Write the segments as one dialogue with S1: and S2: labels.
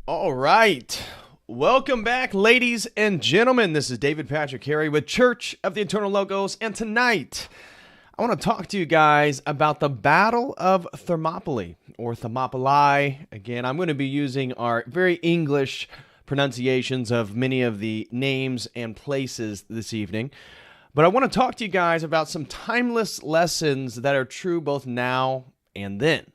S1: All right. Welcome back, ladies and gentlemen. This is David Patrick Harry with Church of the Eternal Logos. And tonight, I want to talk to you guys about the Battle of Thermopylae, or Thermopylae. Again, I'm going to be using our very English pronunciations of many of the names and places this evening. But I want to talk to you guys about some timeless lessons that are true both now and then.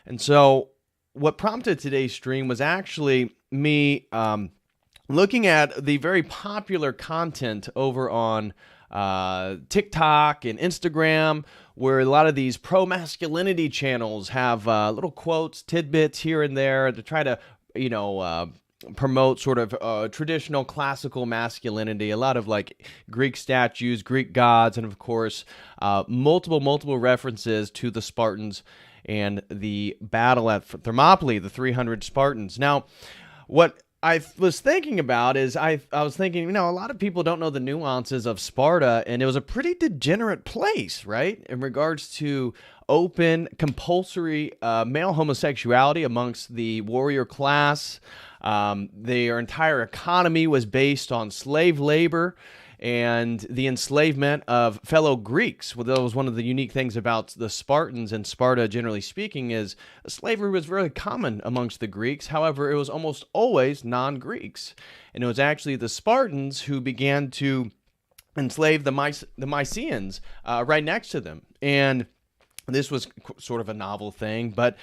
S1: And so what prompted today's stream was actually me looking at the very popular content over on TikTok and Instagram, where a lot of these pro-masculinity channels have little quotes, tidbits here and there to try to, promote sort of traditional classical masculinity, a lot of like Greek statues, Greek gods, and of course, multiple references to the Spartans and the battle at Thermopylae, the 300 Spartans. Now, what I was thinking about is I was thinking, a lot of people don't know the nuances of Sparta, and it was a pretty degenerate place, right? In regards to open, compulsory male homosexuality amongst the warrior class. Their entire economy was based on slave labor and the enslavement of fellow Greeks. Well, that was one of the unique things about the Spartans and Sparta, generally speaking, is slavery was very common amongst the Greeks. However, it was almost always non-Greeks. And it was actually the Spartans who began to enslave the Mycenaeans right next to them. And this was sort of a novel thing, but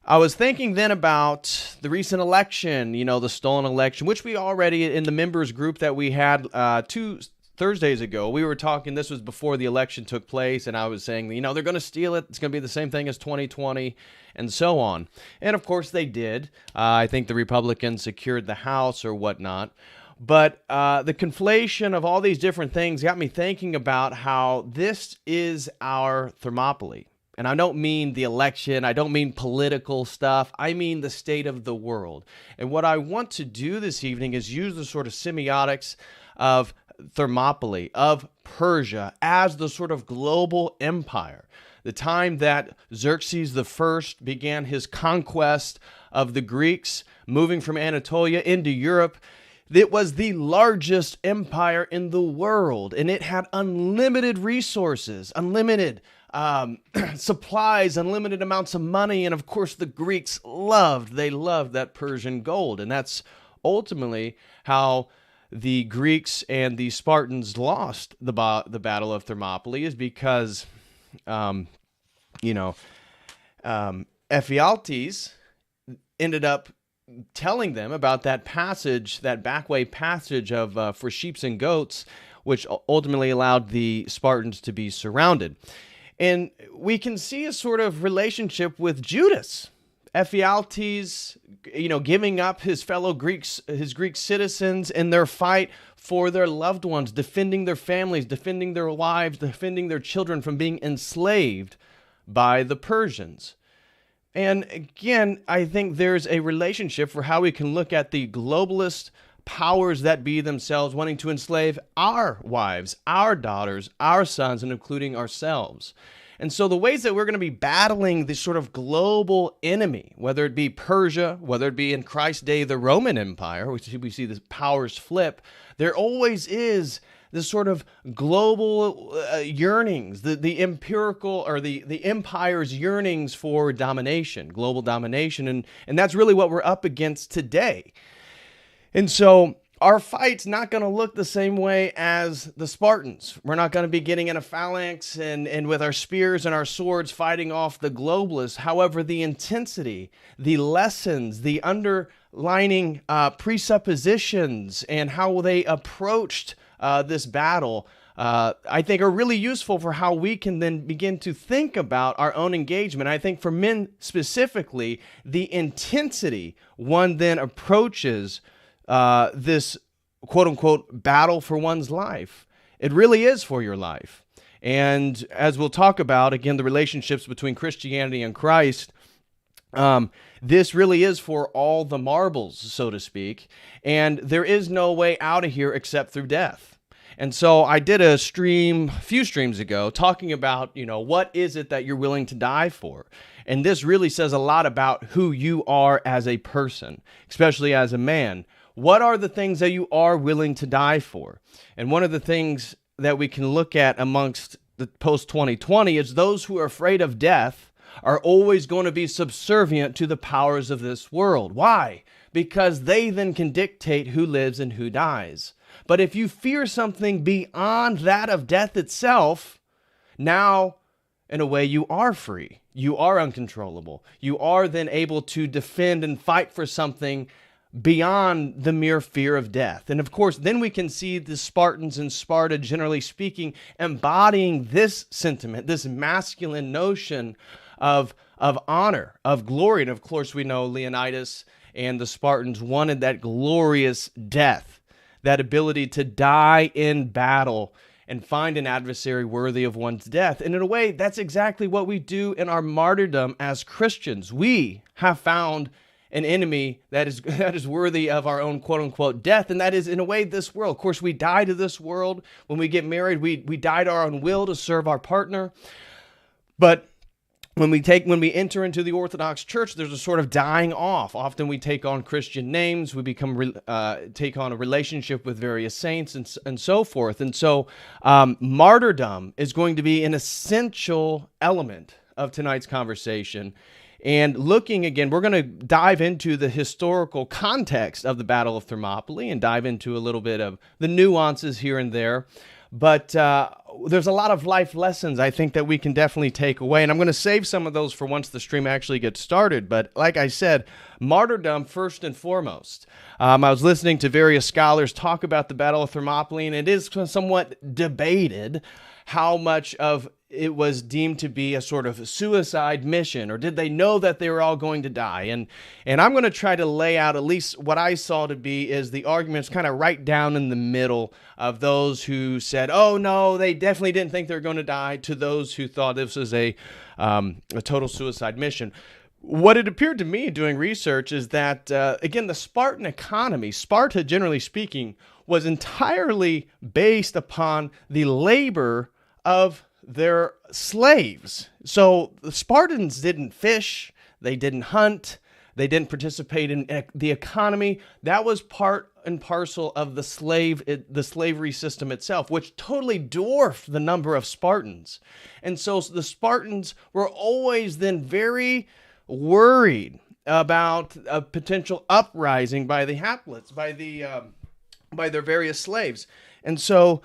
S1: I was thinking then about the recent election, the stolen election, which we already, in the members group that we had 2 Thursdays ago, we were talking, this was before the election took place, and I was saying, they're going to steal it. It's going to be the same thing as 2020, and so on. And of course they did. I think the Republicans secured the House or whatnot. But the conflation of all these different things got me thinking about how this is our Thermopylae. And I don't mean the election, I don't mean political stuff, I mean the state of the world. And what I want to do this evening is use the sort of semiotics of Thermopylae, of Persia, as the sort of global empire. The time that Xerxes I began his conquest of the Greeks, moving from Anatolia into Europe, it was the largest empire in the world, and it had unlimited resources, unlimited supplies, unlimited amounts of money, and of course the Greeks loved that Persian gold, and that's ultimately how the Greeks and the Spartans lost the Battle of Thermopylae, is because, Ephialtes ended up telling them about that passage, that backway passage of for sheep and goats, which ultimately allowed the Spartans to be surrounded. And we can see a sort of relationship with Judas. Ephialtes, giving up his fellow Greeks, his Greek citizens in their fight for their loved ones, defending their families, defending their wives, defending their children from being enslaved by the Persians. And again, I think there's a relationship for how we can look at the globalist powers that be themselves wanting to enslave our wives, our daughters, our sons, and including ourselves. And so the ways that we're going to be battling this sort of global enemy, whether it be Persia, whether it be in Christ's day the Roman Empire, which we see the powers flip, there always is this sort of global yearnings, the empirical or the empire's yearnings for domination, global domination. And that's really what we're up against today. And so our fight's not going to look the same way as the Spartans. We're not going to be getting in a phalanx and with our spears and our swords fighting off the globalists. However, the intensity, the lessons, the underlining presuppositions, and how they approached this battle, I think are really useful for how we can then begin to think about our own engagement. I think for men specifically, the intensity one then approaches this quote-unquote battle for one's life. It really is for your life. And as we'll talk about, again, the relationships between Christianity and Christ, this really is for all the marbles, so to speak. And there is no way out of here except through death. And so I did a stream a few streams ago talking about, what is it that you're willing to die for? And this really says a lot about who you are as a person, especially as a man. What are the things that you are willing to die for? And one of the things that we can look at amongst the post-2020 is those who are afraid of death are always going to be subservient to the powers of this world. Why? Because they then can dictate who lives and who dies. But if you fear something beyond that of death itself, now, in a way, you are free. You are uncontrollable. You are then able to defend and fight for something beyond the mere fear of death. And of course, then we can see the Spartans in Sparta, generally speaking, embodying this sentiment, this masculine notion of honor, of glory. And of course, we know Leonidas and the Spartans wanted that glorious death, that ability to die in battle and find an adversary worthy of one's death. And in a way, that's exactly what we do in our martyrdom as Christians. We have found an enemy that is worthy of our own quote-unquote death, and that is, in a way, this world. Of course, we die to this world. When we get married, we die to our own will to serve our partner. But when we enter into the Orthodox Church, there's a sort of dying off. Often we take on Christian names, we take on a relationship with various saints and so forth. And so martyrdom is going to be an essential element of tonight's conversation. And looking again, we're going to dive into the historical context of the Battle of Thermopylae and dive into a little bit of the nuances here and there. But there's a lot of life lessons I think that we can definitely take away. And I'm going to save some of those for once the stream actually gets started. But like I said, martyrdom first and foremost. I was listening to various scholars talk about the Battle of Thermopylae, and it is somewhat debated how much of it was deemed to be a sort of suicide mission, or did they know that they were all going to die? And I'm going to try to lay out at least what I saw to be is the arguments kind of right down in the middle of those who said, oh no, they definitely didn't think they were going to die, to those who thought this was a total suicide mission. What it appeared to me doing research is that, again, the Spartan economy, Sparta generally speaking, was entirely based upon the labor of their slaves. So the Spartans didn't fish, they didn't hunt, they didn't participate in the economy. That was part and parcel of the slavery system itself, which totally dwarfed the number of Spartans. And so the Spartans were always then very worried about a potential uprising by the hoplites, by their various slaves. And so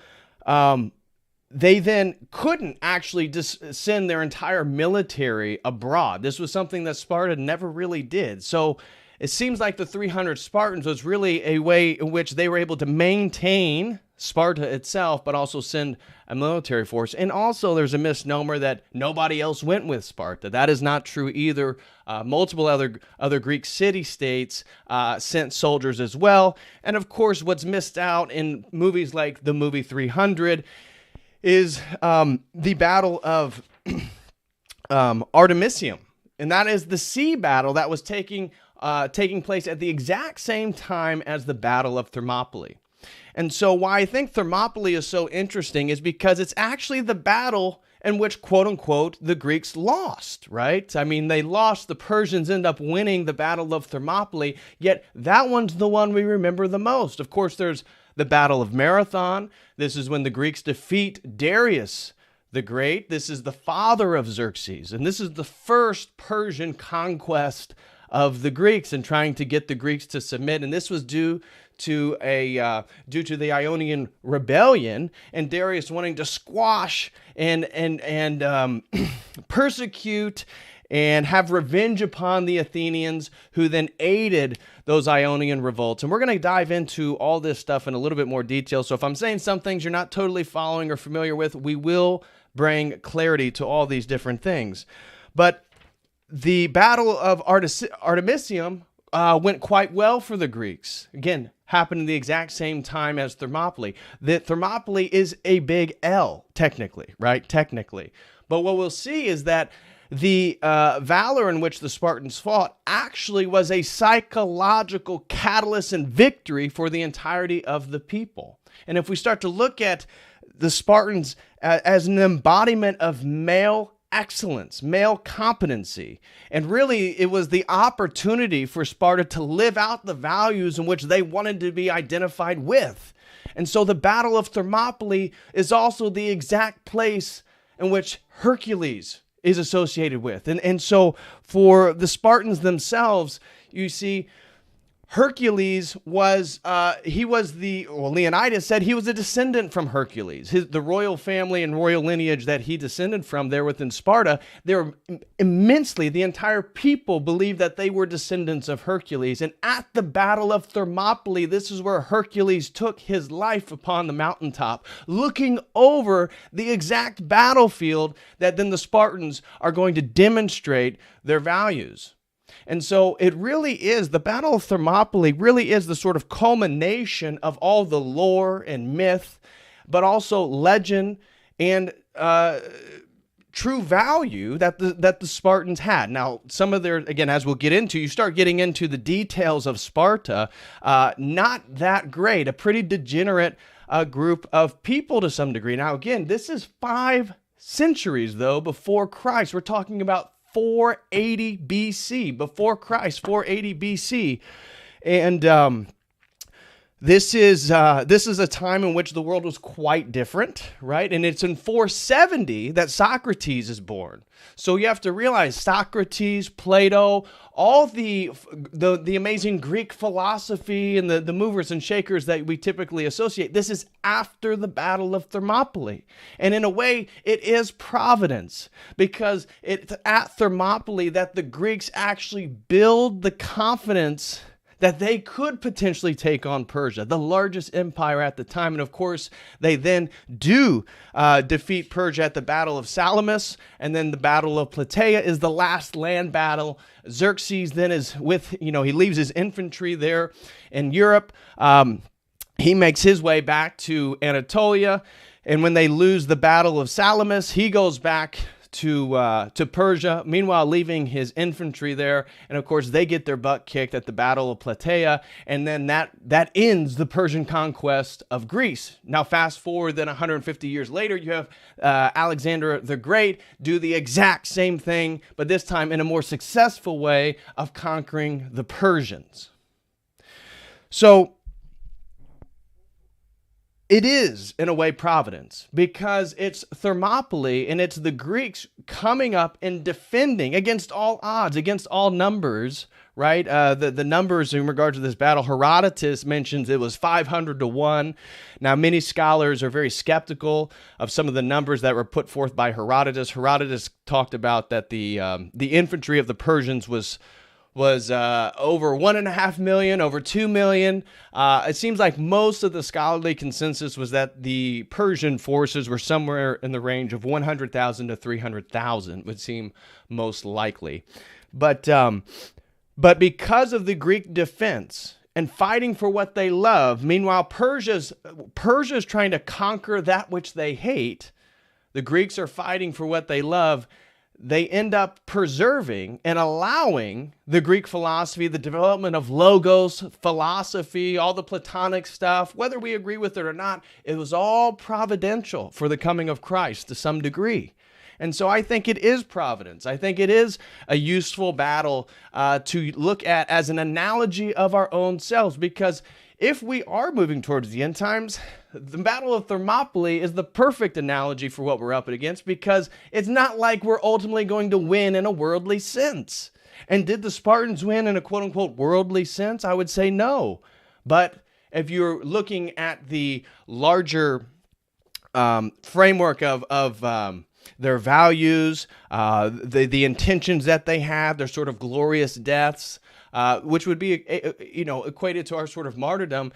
S1: they then couldn't actually just send their entire military abroad. This was something that Sparta never really did. So it seems like the 300 Spartans was really a way in which they were able to maintain Sparta itself, but also send a military force. And also there's a misnomer that nobody else went with Sparta. That is not true either. Multiple other Greek city-states sent soldiers as well. And of course, what's missed out in movies like the movie 300 is the Battle of Artemisium. And that is the sea battle that was taking place at the exact same time as the Battle of Thermopylae. And so why I think Thermopylae is so interesting is because it's actually the battle in which, quote unquote, the Greeks lost, right? I mean, they lost. The Persians end up winning the Battle of Thermopylae, yet that one's the one we remember the most. Of course, there's the Battle of Marathon. This is when the Greeks defeat Darius the Great. This is the father of Xerxes, and this is the first Persian conquest of the Greeks and trying to get the Greeks to submit. And this was due to the Ionian rebellion and Darius wanting to squash and persecute and have revenge upon the Athenians, who then aided those Ionian revolts. And we're going to dive into all this stuff in a little bit more detail. So if I'm saying some things you're not totally following or familiar with, we will bring clarity to all these different things. But the Battle of Artemisium went quite well for the Greeks. Again, happened in the exact same time as Thermopylae. The Thermopylae is a big L, technically, right? Technically. But what we'll see is that the valor in which the Spartans fought actually was a psychological catalyst and victory for the entirety of the people. And if we start to look at the Spartans as an embodiment of male excellence, male competency. And really, it was the opportunity for Sparta to live out the values in which they wanted to be identified with. And so the Battle of Thermopylae is also the exact place in which Hercules is associated with. And so for the Spartans themselves, you see, Hercules was, Leonidas said he was a descendant from Hercules. The royal family and royal lineage that he descended from there within Sparta, the entire people believed that they were descendants of Hercules. And at the Battle of Thermopylae, this is where Hercules took his life upon the mountaintop, looking over the exact battlefield that then the Spartans are going to demonstrate their values. And so it really is, the Battle of Thermopylae really is the sort of culmination of all the lore and myth, but also legend and true value that the Spartans had. Now, some of their, again, as we'll get into, you start getting into the details of Sparta, not that great, a pretty degenerate group of people to some degree. Now, again, this is 5 centuries, though, before Christ. A We're talking about 480 BC, before Christ, 480 BC. And this is a time in which the world was quite different, right? And it's in 470 that Socrates is born. So you have to realize Socrates, Plato, all the amazing Greek philosophy and the movers and shakers that we typically associate, this is after the Battle of Thermopylae. And in a way, it is providence, because it's at Thermopylae that the Greeks actually build the confidence that they could potentially take on Persia, the largest empire at the time. And of course, they then do defeat Persia at the Battle of Salamis, and then the Battle of Plataea is the last land battle. Xerxes then is he leaves his infantry there in Europe. He makes his way back to Anatolia, and when they lose the Battle of Salamis, he goes back to Persia, meanwhile leaving his infantry there. And of course, they get their butt kicked at the Battle of Plataea, and then that ends the Persian conquest of Greece. Now, fast forward then 150 years later, you have Alexander the Great do the exact same thing, but this time in a more successful way of conquering the Persians. So it is, in a way, providence, because it's Thermopylae and it's the Greeks coming up and defending against all odds, against all numbers, right? The numbers in regard to this battle, Herodotus mentions it was 500 to 1. Now, many scholars are very skeptical of some of the numbers that were put forth by Herodotus. Herodotus talked about that the infantry of the Persians was over 1.5 million, over 2 million. It seems like most of the scholarly consensus was that the Persian forces were somewhere in the range of 100,000 to 300,000, would seem most likely. But because of the Greek defense and fighting for what they love, meanwhile Persia's trying to conquer that which they hate, the Greeks are fighting for what they love. They end up preserving and allowing the Greek philosophy, the development of logos, philosophy, all the Platonic stuff, whether we agree with it or not, it was all providential for the coming of Christ to some degree. And so I think it is providence. I think it is a useful battle to look at as an analogy of our own selves, because if we are moving towards the end times, the Battle of Thermopylae is the perfect analogy for what we're up against, because it's not like we're ultimately going to win in a worldly sense. And did the Spartans win in a quote-unquote worldly sense? I would say no. But if you're looking at the larger framework of their values, the intentions that they have, their sort of glorious deaths, which would be, equated to our sort of martyrdom,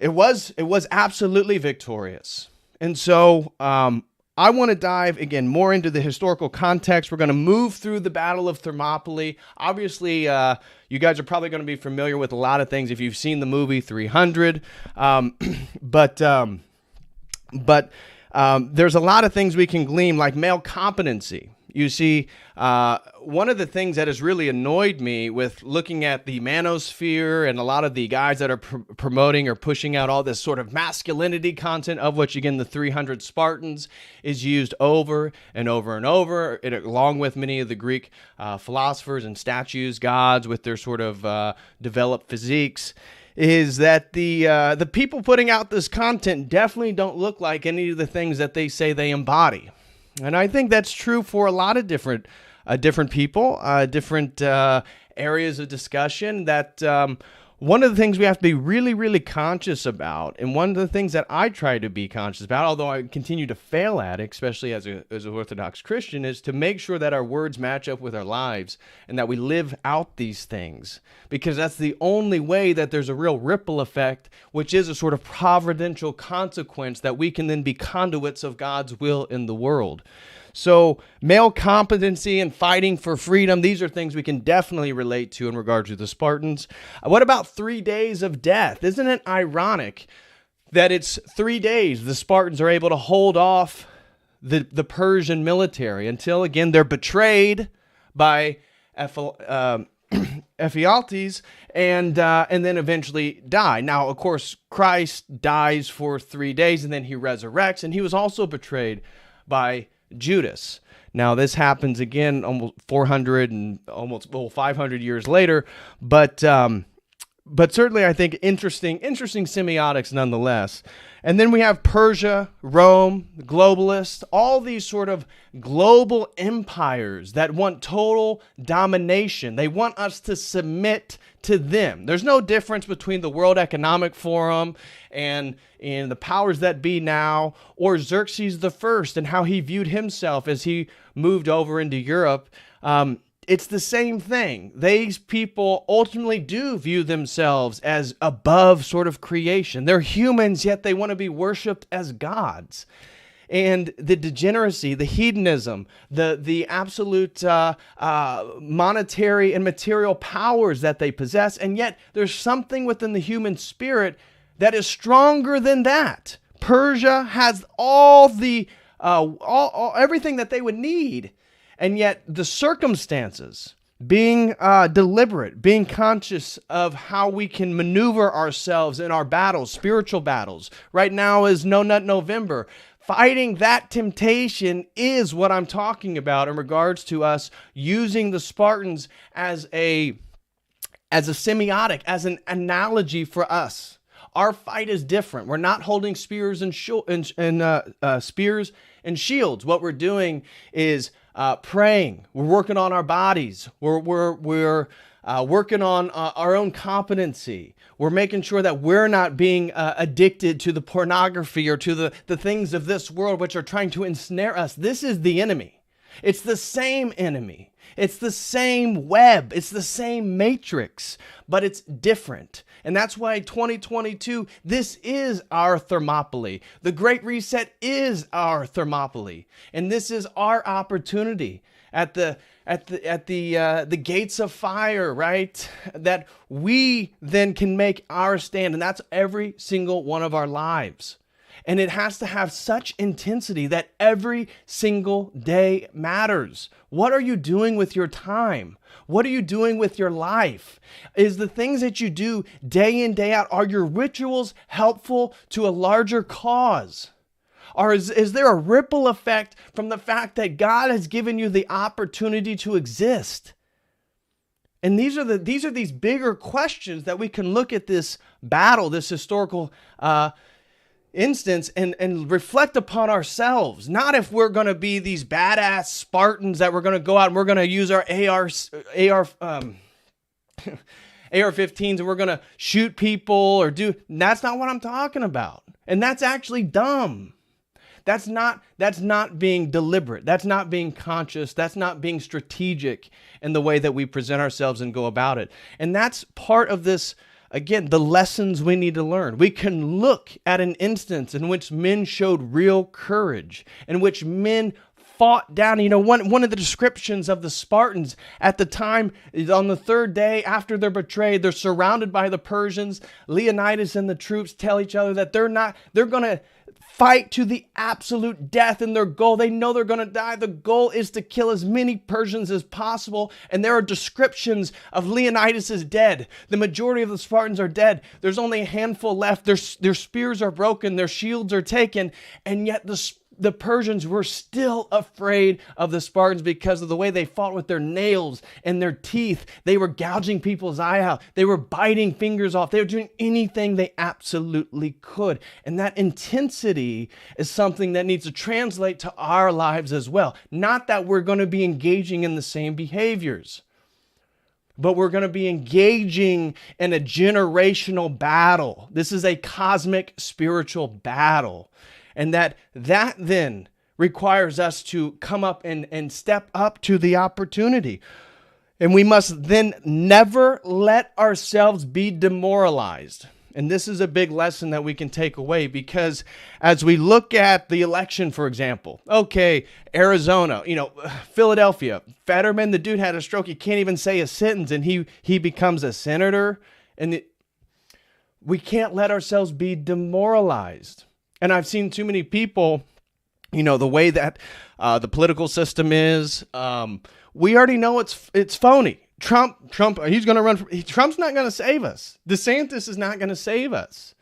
S1: it was absolutely victorious. And so I want to dive, again, more into the historical context. We're going to move through the Battle of Thermopylae. Obviously, you guys are probably going to be familiar with a lot of things if you've seen the movie 300. But there's a lot of things we can glean, like male competency. You see, one of the things that has really annoyed me with looking at the manosphere and a lot of the guys that are promoting or pushing out all this sort of masculinity content, of which, again, the 300 Spartans is used over and over and over, along with many of the Greek philosophers and statues, gods with their sort of developed physiques, is that the people putting out this content definitely don't look like any of the things that they say they embody. And I think that's true for a lot of different people, different areas of discussion. That one of the things we have to be really, really conscious about, and one of the things that I try to be conscious about, although I continue to fail at it, especially as an Orthodox Christian, is to make sure that our words match up with our lives and that we live out these things, because that's the only way that there's a real ripple effect, which is a sort of providential consequence that we can then be conduits of God's will in the world. So male competency and fighting for freedom, these are things we can definitely relate to in regard to the Spartans. What about 3 days of death? Isn't it ironic that it's 3 days the Spartans are able to hold off the Persian military until, again, they're betrayed by Ephialtes and then eventually die. Now, of course, Christ dies for 3 days and then he resurrects, and he was also betrayed by Judas. Now, this happens again almost 400 and almost 500 years later, but certainly I think interesting semiotics nonetheless. And then we have Persia, Rome, the globalists, all these sort of global empires that want total domination. They want us to submit to them. There's no difference between the World Economic Forum and the powers that be now, or Xerxes the First and how he viewed himself as he moved over into Europe. It's the same thing. These people ultimately do view themselves as above sort of creation. They're humans, yet they want to be worshipped as gods. And the degeneracy, the hedonism, the absolute monetary and material powers that they possess, and yet there's something within the human spirit that is stronger than that. Persia has all the everything that they would need. And yet the circumstances, being deliberate, being conscious of how we can maneuver ourselves in our battles, spiritual battles. Right now is No Nut November. Fighting that temptation is what I'm talking about in regards to us using the Spartans as a semiotic, as an analogy for us. Our fight is different. We're not holding spears and shields. What we're doing is praying. We're working on our bodies. We're working on our own competency. We're making sure that we're not being addicted to the pornography or to the things of this world which are trying to ensnare us. This is the enemy. It's the same enemy. It's the same web. It's the same matrix, but it's different. And that's why 2022, this is our Thermopylae. The Great Reset is our Thermopylae. And this is our opportunity at the gates of fire, right? That we then can make our stand. And that's every single one of our lives. And it has to have such intensity that every single day matters. What are you doing with your time? What are you doing with your life? Is the things that you do day in, day out, are your rituals helpful to a larger cause? Or is there a ripple effect from the fact that God has given you the opportunity to exist? And these are these bigger questions that we can look at this battle, this historical instance, and reflect upon ourselves. Not if we're going to be these badass Spartans that we're going to go out and we're going to use our AR-15s and we're going to shoot people or do. That's not what I'm talking about. And that's actually dumb. That's not being deliberate. That's not being conscious. That's not being strategic in the way that we present ourselves and go about it. And that's part of this. Again, the lessons we need to learn. We can look at an instance in which men showed real courage, in which men fought down. You know, one of the descriptions of the Spartans at the time is on the third day after they're betrayed, they're surrounded by the Persians. Leonidas and the troops tell each other that they're going to fight to the absolute death in their goal. They know they're going to die. The goal is to kill as many Persians as possible. And there are descriptions of Leonidas is dead. The majority of the Spartans are dead. There's only a handful left. Their spears are broken. Their shields are taken. And yet the Persians were still afraid of the Spartans because of the way they fought with their nails and their teeth. They were gouging people's eye out. They were biting fingers off. They were doing anything they absolutely could. And that intensity is something that needs to translate to our lives as well. Not that we're going to be engaging in the same behaviors, but we're going to be engaging in a generational battle. This is a cosmic spiritual battle. And that then requires us to come up and step up to the opportunity. And we must then never let ourselves be demoralized. And this is a big lesson that we can take away, because as we look at the election, for example, okay, Arizona, Philadelphia, Fetterman, the dude had a stroke. He can't even say a sentence, and he becomes a senator. And we can't let ourselves be demoralized. And I've seen too many people, the way that the political system is, we already know it's phony. Trump, he's going to run. Trump's not going to save us. DeSantis is not going to save us.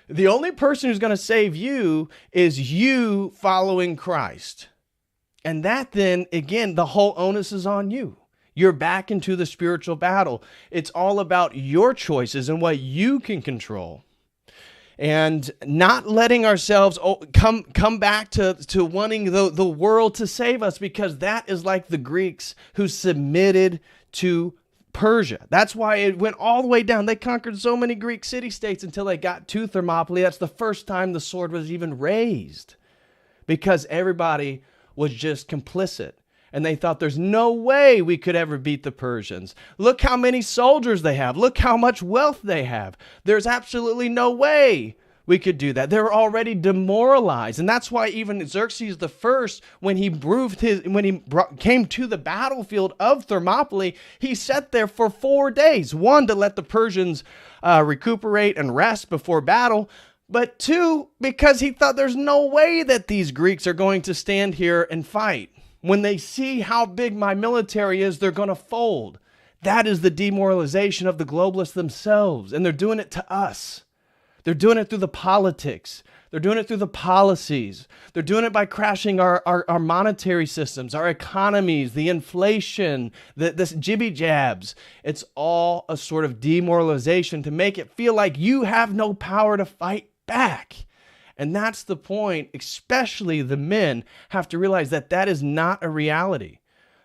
S1: The only person who's going to save you is you following Christ. And that then, again, the whole onus is on you. You're back into the spiritual battle. It's all about your choices and what you can control. And not letting ourselves come back to wanting the world to save us, because that is like the Greeks who submitted to Persia. That's why it went all the way down. They conquered so many Greek city-states until they got to Thermopylae. That's the first time the sword was even raised, because everybody was just complicit. And they thought there's no way we could ever beat the Persians. Look how many soldiers they have. Look how much wealth they have. There's absolutely no way we could do that. They're already demoralized. And that's why even Xerxes the first, when he came to the battlefield of Thermopylae, he sat there for 4 days. 1, to let the Persians recuperate and rest before battle. But 2, because he thought there's no way that these Greeks are going to stand here and fight. When they see how big my military is, they're going to fold. That is the demoralization of the globalists themselves. And they're doing it to us. They're doing it through the politics. They're doing it through the policies. They're doing it by crashing our monetary systems, our economies, the inflation, this jibby jabs. It's all a sort of demoralization to make it feel like you have no power to fight back. And that's the point. Especially the men have to realize that is not a reality.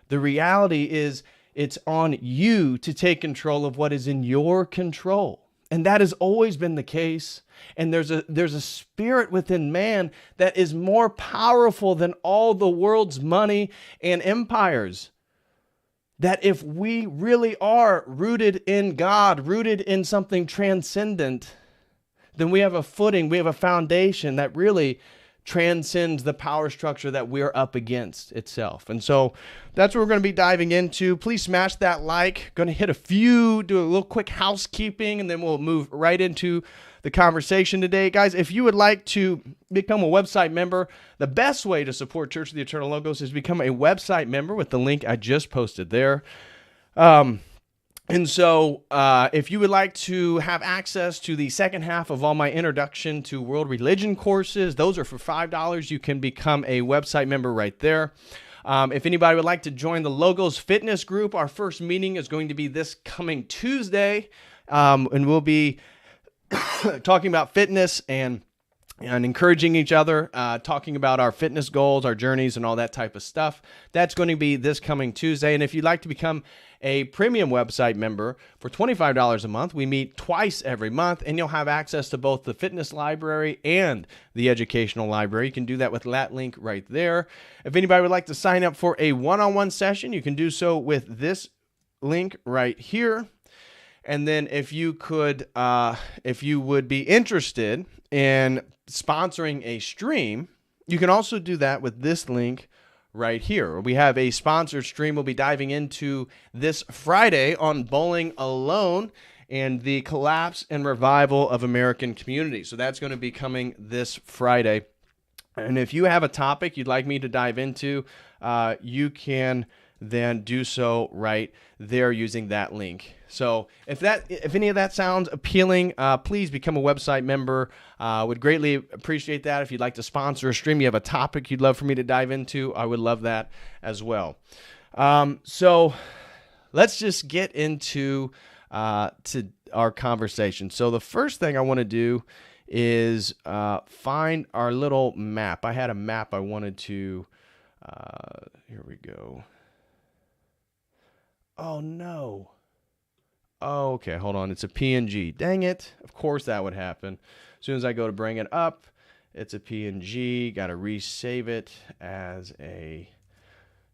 S1: The reality is it's on you to take control of what is in your control. And that has always been the case. And there's a spirit within man that is more powerful than all the world's money and empires. That if we really are rooted in God, rooted in something transcendent, then we have a footing, we have a foundation that really transcends the power structure that we're up against itself. And so that's what we're going to be diving into. Please smash that like. Going to do a little quick housekeeping, and then we'll move right into the conversation today. Guys, if you would like to become a website member, the best way to support Church of the Eternal Logos is become a website member with the link I just posted there. And so if you would like to have access to the second half of all my Introduction to World Religion courses, those are for $5. You can become a website member right there. If anybody would like to join the Logos Fitness group, our first meeting is going to be this coming Tuesday. And we'll be talking about fitness and encouraging each other, talking about our fitness goals, our journeys, and all that type of stuff. That's going to be this coming Tuesday. And if you'd like to become a premium website member for $25 a month, we meet twice every month, and you'll have access to both the fitness library and the educational library. You can do that with that link right there. If anybody would like to sign up for a one-on-one session, you can do so with this link right here. And then if you would be interested in sponsoring a stream, you can also do that with this link right here. We have a sponsored stream we'll be diving into this Friday on Bowling Alone and the collapse and revival of American community. So that's going to be coming this Friday. And if you have a topic you'd like me to dive into, you can then do so right there using that link. So if any of that sounds appealing, please become a website member. Would greatly appreciate that. If you'd like to sponsor a stream, you have a topic you'd love for me to dive into, I would love that as well. So let's just get into to our conversation. So the first thing I want to do is find our little map. I had a map I wanted to, here we go. Oh no. Oh, okay, hold on. It's a PNG. Dang it. Of course that would happen. As soon as I go to bring it up, it's a PNG. Got to resave it as a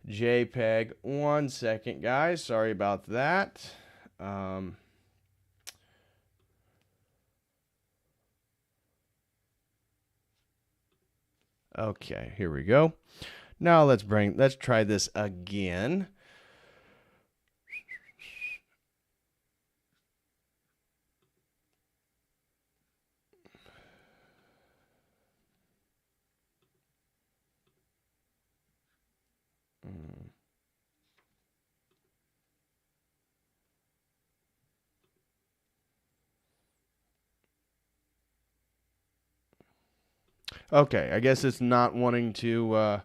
S1: JPEG. 1 second, guys. Sorry about that. Okay, here we go. Now let's try this again. Okay, I guess it's not wanting to,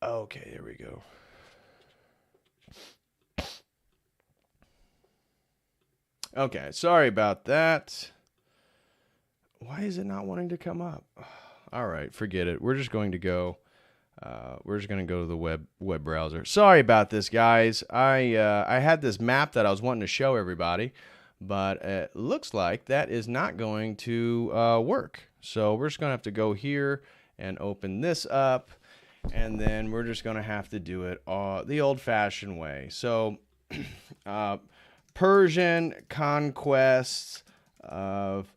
S1: okay, there we go. Okay, sorry about that. Why is it not wanting to come up? All right, forget it. We're just going to go, to the web browser. Sorry about this, guys. I had this map that I was wanting to show everybody, but it looks like that is not going to work. So we're just going to have to go here and open this up, and then we're just going to have to do it the old-fashioned way. So Persian conquest of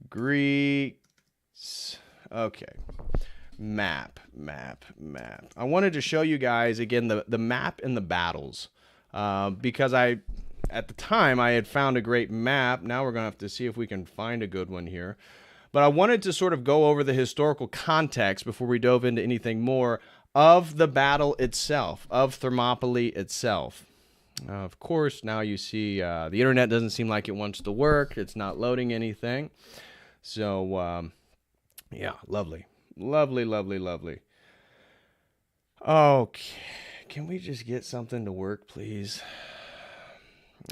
S1: Greece. Okay. Map. I wanted to show you guys, again, the map and the battles, because at the time, I had found a great map. Now we're going to have to see if we can find a good one here. But I wanted to sort of go over the historical context before we dove into anything more of the battle itself, of Thermopylae itself. Of course, now you see the internet doesn't seem like it wants to work. It's not loading anything. So, yeah, lovely. Lovely. Okay, can we just get something to work, please?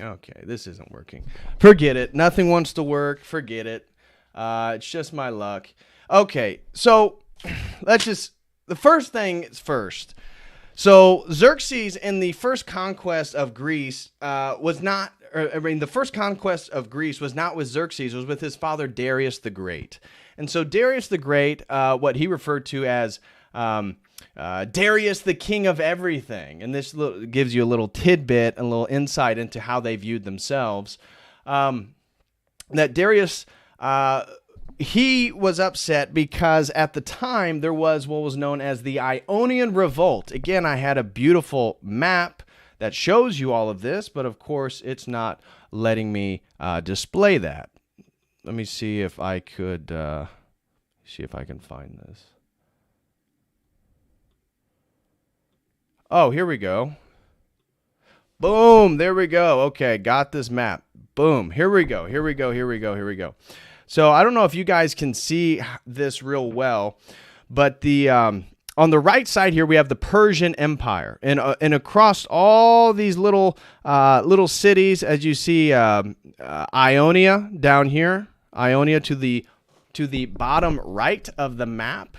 S1: Okay, this isn't working. Forget it. Nothing wants to work. Forget it. It's just my luck. Okay, so the first thing is first. So Xerxes in the first conquest of Greece the first conquest of Greece was not with Xerxes, it was with his father Darius the Great. And so Darius the Great, what he referred to as Darius, the king of everything. And this gives you a little tidbit, a little insight into how they viewed themselves. That Darius, he was upset because at the time there was what was known as the Ionian Revolt. Again, I had a beautiful map that shows you all of this, but of course it's not letting me display that. Let me see if I could find this. Oh, here we go. Boom, there we go. Okay, got this map. Boom, here we go. So I don't know if you guys can see this real well, but the on the right side here we have the Persian Empire, and across all these little cities, as you see, Ionia down here, Ionia to the bottom right of the map,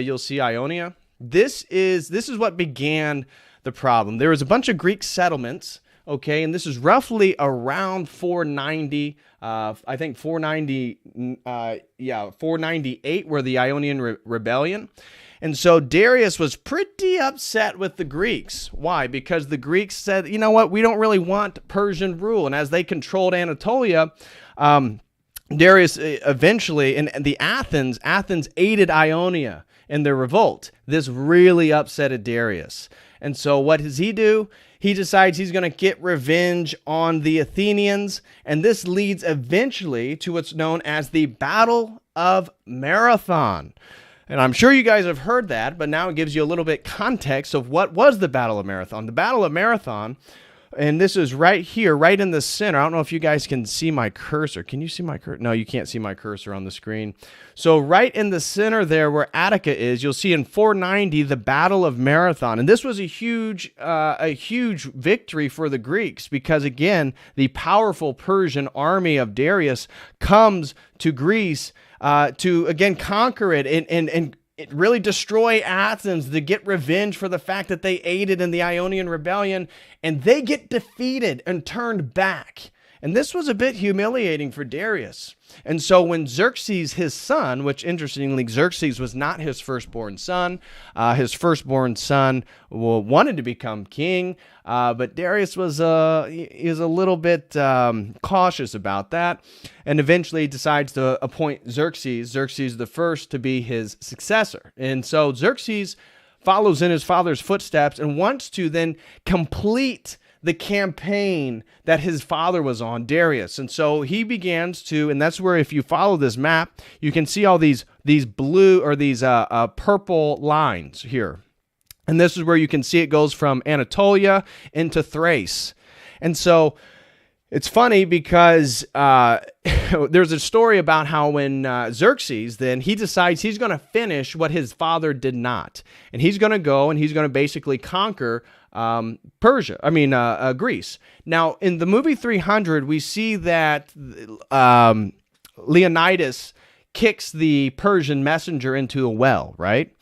S1: you'll see Ionia. This is what began the problem. There was a bunch of Greek settlements. Okay, and this is roughly around 490, I think 498 were the Ionian Rebellion. And so Darius was pretty upset with the Greeks. Why? Because the Greeks said, you know what, we don't really want Persian rule. And as they controlled Anatolia, Darius eventually, and Athens aided Ionia in their revolt. This really upset Darius. And so what does he do? He decides he's going to get revenge on the Athenians, and this leads eventually to what's known as the Battle of Marathon. And I'm sure you guys have heard that, but now it gives you a little bit context of what was the Battle of Marathon. The Battle of Marathon, and this is right here, right in the center. I don't know if you guys can see my cursor. Can you see my cursor? No, you can't see my cursor on the screen. So right in the center there where Attica is, you'll see in 490 the Battle of Marathon. And this was a huge victory for the Greeks because, again, the powerful Persian army of Darius comes to Greece to, again, conquer it and really destroy Athens, to get revenge for the fact that they aided in the Ionian Rebellion, and they get defeated and turned back. And this was a bit humiliating for Darius. And so when Xerxes, his son, which interestingly, Xerxes was not his firstborn son. His firstborn son wanted to become king, but Darius was he was a little bit cautious about that, and eventually decides to appoint Xerxes the first, to be his successor. And so Xerxes follows in his father's footsteps and wants to then complete the campaign that his father was on, Darius. And so he begins to, and that's where, if you follow this map, you can see all these blue or these purple lines here. And this is where you can see it goes from Anatolia into Thrace. And so it's funny because there's a story about how when Xerxes, then he decides he's going to finish what his father did not. And he's going to go and he's going to basically conquer Greece. Now, in the movie 300, we see that Leonidas kicks the Persian messenger into a well, right?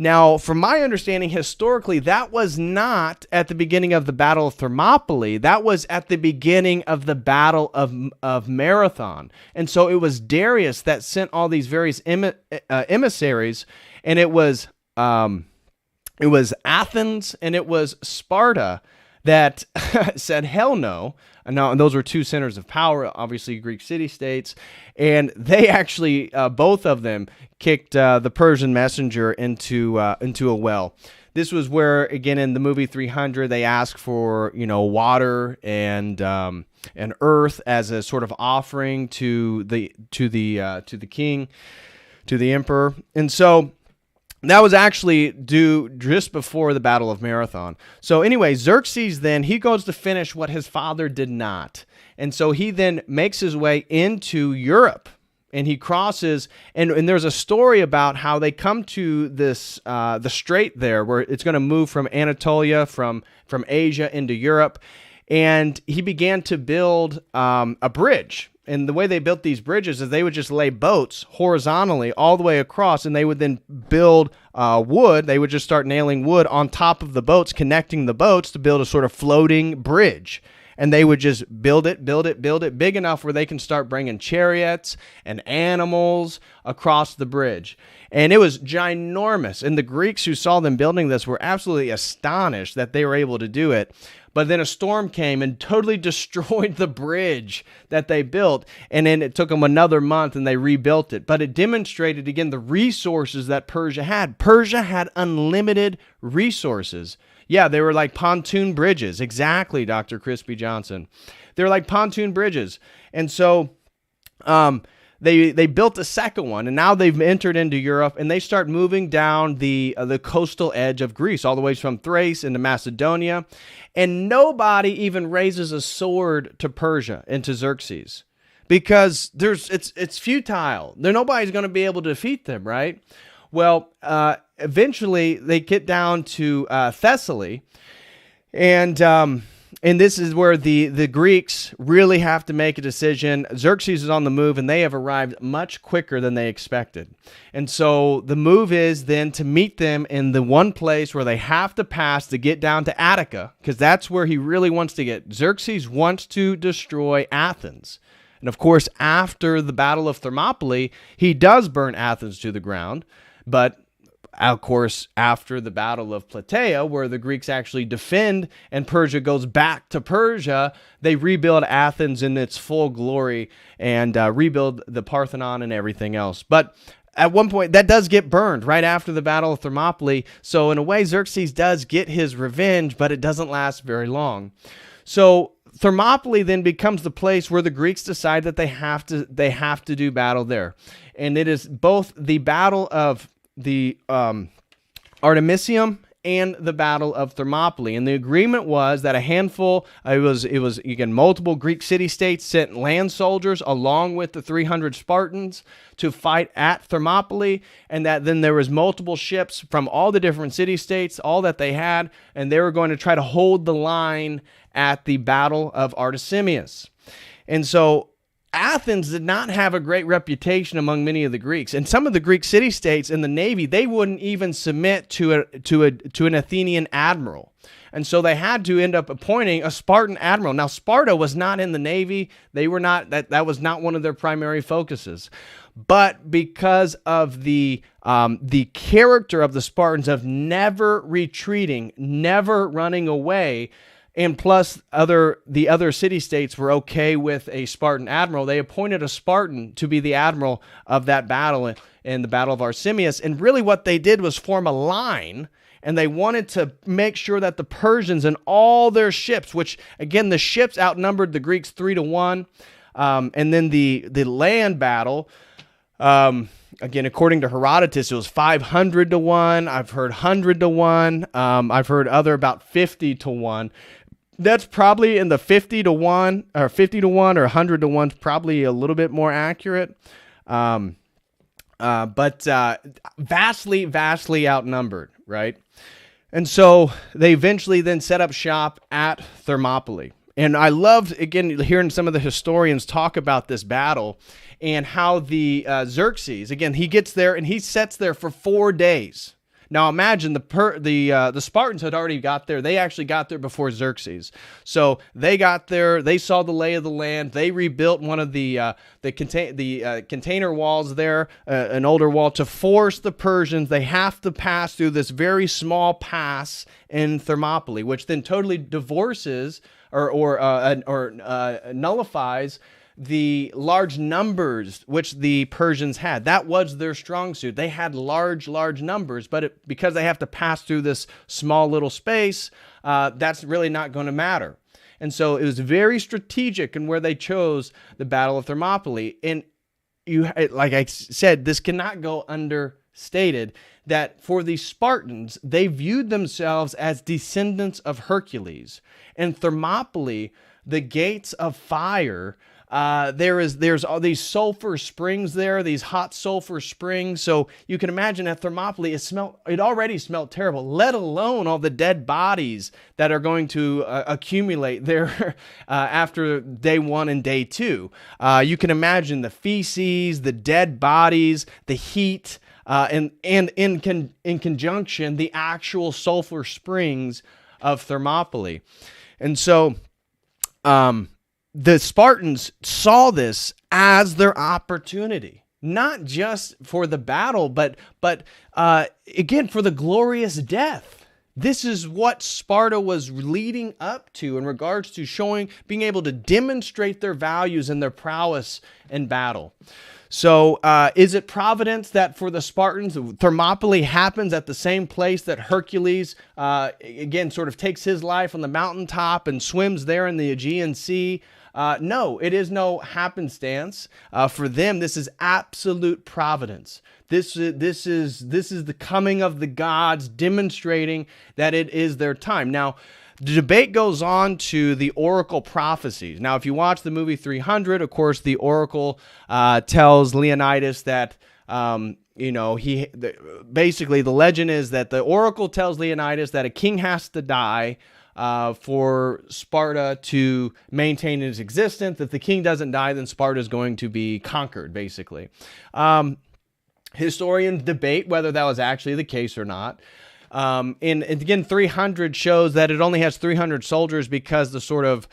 S1: Now, from my understanding, historically, that was not at the beginning of the Battle of Thermopylae. That was at the beginning of the Battle of Marathon. And so it was Darius that sent all these various emissaries, and it was Athens and it was Sparta that said, hell no. And those were two centers of power, obviously Greek city-states. And they actually, both of them, kicked the Persian messenger into a well. This was where, again, in the movie 300, they asked for, water and earth as a sort of offering to the king, to the emperor. And so that was actually due just before the Battle of Marathon. So anyway, Xerxes then, he goes to finish what his father did not. And so he then makes his way into Europe, and he crosses, and there's a story about how they come to this, the strait there, where it's going to move from Anatolia, from Asia into Europe. And he began to build a bridge. And the way they built these bridges is they would just lay boats horizontally all the way across, and they would then build wood. They would just start nailing wood on top of the boats, connecting the boats to build a sort of floating bridge. And they would just build it big enough where they can start bringing chariots and animals across the bridge. And it was ginormous. And the Greeks who saw them building this were absolutely astonished that they were able to do it. But then a storm came and totally destroyed the bridge that they built. And then it took them another month and they rebuilt it. But it demonstrated, again, the resources that Persia had. Persia had unlimited resources. Yeah, they were like pontoon bridges. Exactly, Dr. Crispy Johnson. They were like pontoon bridges. And so they built a second one, and now they've entered into Europe, and they start moving down the coastal edge of Greece, all the way from Thrace into Macedonia. And nobody even raises a sword to Persia and to Xerxes, because it's futile. Nobody's going to be able to defeat them, right? Well, eventually they get down to Thessaly, and this is where the Greeks really have to make a decision. Xerxes is on the move, and they have arrived much quicker than they expected. And so the move is then to meet them in the one place where they have to pass to get down to Attica, because that's where he really wants to get. Xerxes wants to destroy Athens. And of course, after the Battle of Thermopylae, he does burn Athens to the ground. But of course, after the Battle of Plataea, where the Greeks actually defend and Persia goes back to Persia, they rebuild Athens in its full glory and rebuild the Parthenon and everything else. But at one point, that does get burned right after the Battle of Thermopylae. So in a way, Xerxes does get his revenge, but it doesn't last very long. So Thermopylae then becomes the place where the Greeks decide that they have to do battle there. And it is both the Battle of Artemisium and the Battle of Thermopylae. And the agreement was that a handful, it was again, multiple Greek city-states sent land soldiers along with the 300 Spartans to fight at Thermopylae, and that then there was multiple ships from all the different city-states, all that they had, and they were going to try to hold the line at the Battle of Artesimius. And so Athens did not have a great reputation among many of the Greeks, and some of the Greek city-states in the navy, they wouldn't even submit to an Athenian admiral, and so they had to end up appointing a Spartan admiral. Now, Sparta was not in the navy; they were not that was not one of their primary focuses, but because of the character of the Spartans of never retreating, never running away. And plus, the other city-states were okay with a Spartan admiral. They appointed a Spartan to be the admiral of that battle in the Battle of Artesimius. And really what they did was form a line, and they wanted to make sure that the Persians and all their ships, which, again, the ships outnumbered the Greeks 3-1, and then the land battle, again, according to Herodotus, it was 500-1. I've heard 100-1. I've heard other about 50-1. That's probably in the 50-1 or 50-1 or 100-1 is probably a little bit more accurate. But vastly outnumbered, right? And so they eventually then set up shop at Thermopylae. And I loved, again, hearing some of the historians talk about this battle and how the Xerxes, again, he gets there and he sits there for 4 days. Now imagine the Spartans had already got there. They actually got there before Xerxes. So they got there. They saw the lay of the land. They rebuilt one of the container walls there, an older wall, to force the Persians. They have to pass through this very small pass in Thermopylae, which then totally divorces or nullifies the large numbers which the Persians had. That was their strong suit. They had large numbers, but because they have to pass through this small little space, that's really not going to matter. And so it was very strategic in where they chose the Battle of Thermopylae. And like I said, this cannot go understated that for the Spartans, they viewed themselves as descendants of Hercules. And Thermopylae, the gates of fire, there's all these sulfur springs there, these hot sulfur springs. So you can imagine at Thermopylae, it already smelled terrible, let alone all the dead bodies that are going to accumulate there after day 1 and day 2. You can imagine the feces, the dead bodies, the heat, and in conjunction, the actual sulfur springs of Thermopylae. And so, the Spartans saw this as their opportunity, not just for the battle, but again, for the glorious death. This is what Sparta was leading up to in regards to being able to demonstrate their values and their prowess in battle. So is it providence that for the Spartans, Thermopylae happens at the same place that Hercules, again, sort of takes his life on the mountaintop and swims there in the Aegean Sea? No, it is no happenstance. For them, this is absolute providence. This is the coming of the gods demonstrating that it is their time. Now, the debate goes on to the oracle prophecies. Now, if you watch the movie 300, of course, the oracle tells Leonidas that, basically the legend is that the oracle tells Leonidas that a king has to die for Sparta to maintain its existence. If the king doesn't die, then Sparta is going to be conquered, basically. Historians debate whether that was actually the case or not. And again, 300 shows that it only has 300 soldiers because the sort of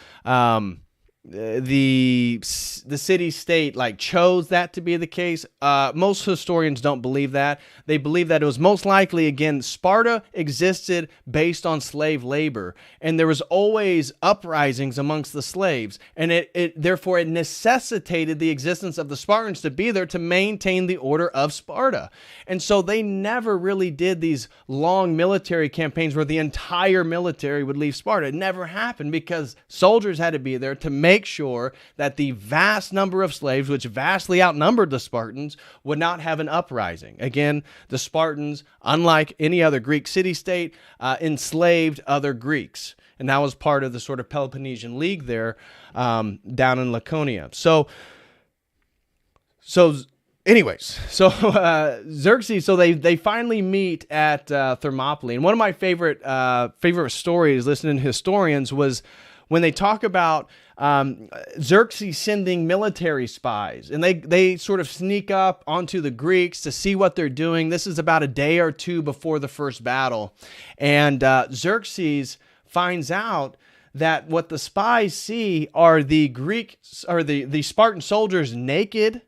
S1: the city-state chose that to be the case. Most historians don't believe that. They believe that it was most likely, again, Sparta existed based on slave labor, and there was always uprisings amongst the slaves, and therefore it necessitated the existence of the Spartans to be there to maintain the order of Sparta. And so they never really did these long military campaigns where the entire military would leave Sparta. It never happened because soldiers had to be there to make make sure that the vast number of slaves, which vastly outnumbered the Spartans, would not have an uprising. Again, the Spartans, unlike any other Greek city-state, enslaved other Greeks. And that was part of the sort of Peloponnesian League there down in Laconia. So anyways, Xerxes, so they finally meet at Thermopylae. And one of my favorite stories, listening to historians, was when they talk about Xerxes sending military spies. And they sort of sneak up onto the Greeks to see what they're doing. This is about a day or two before the first battle. And Xerxes finds out that what the spies see are the Spartan soldiers naked,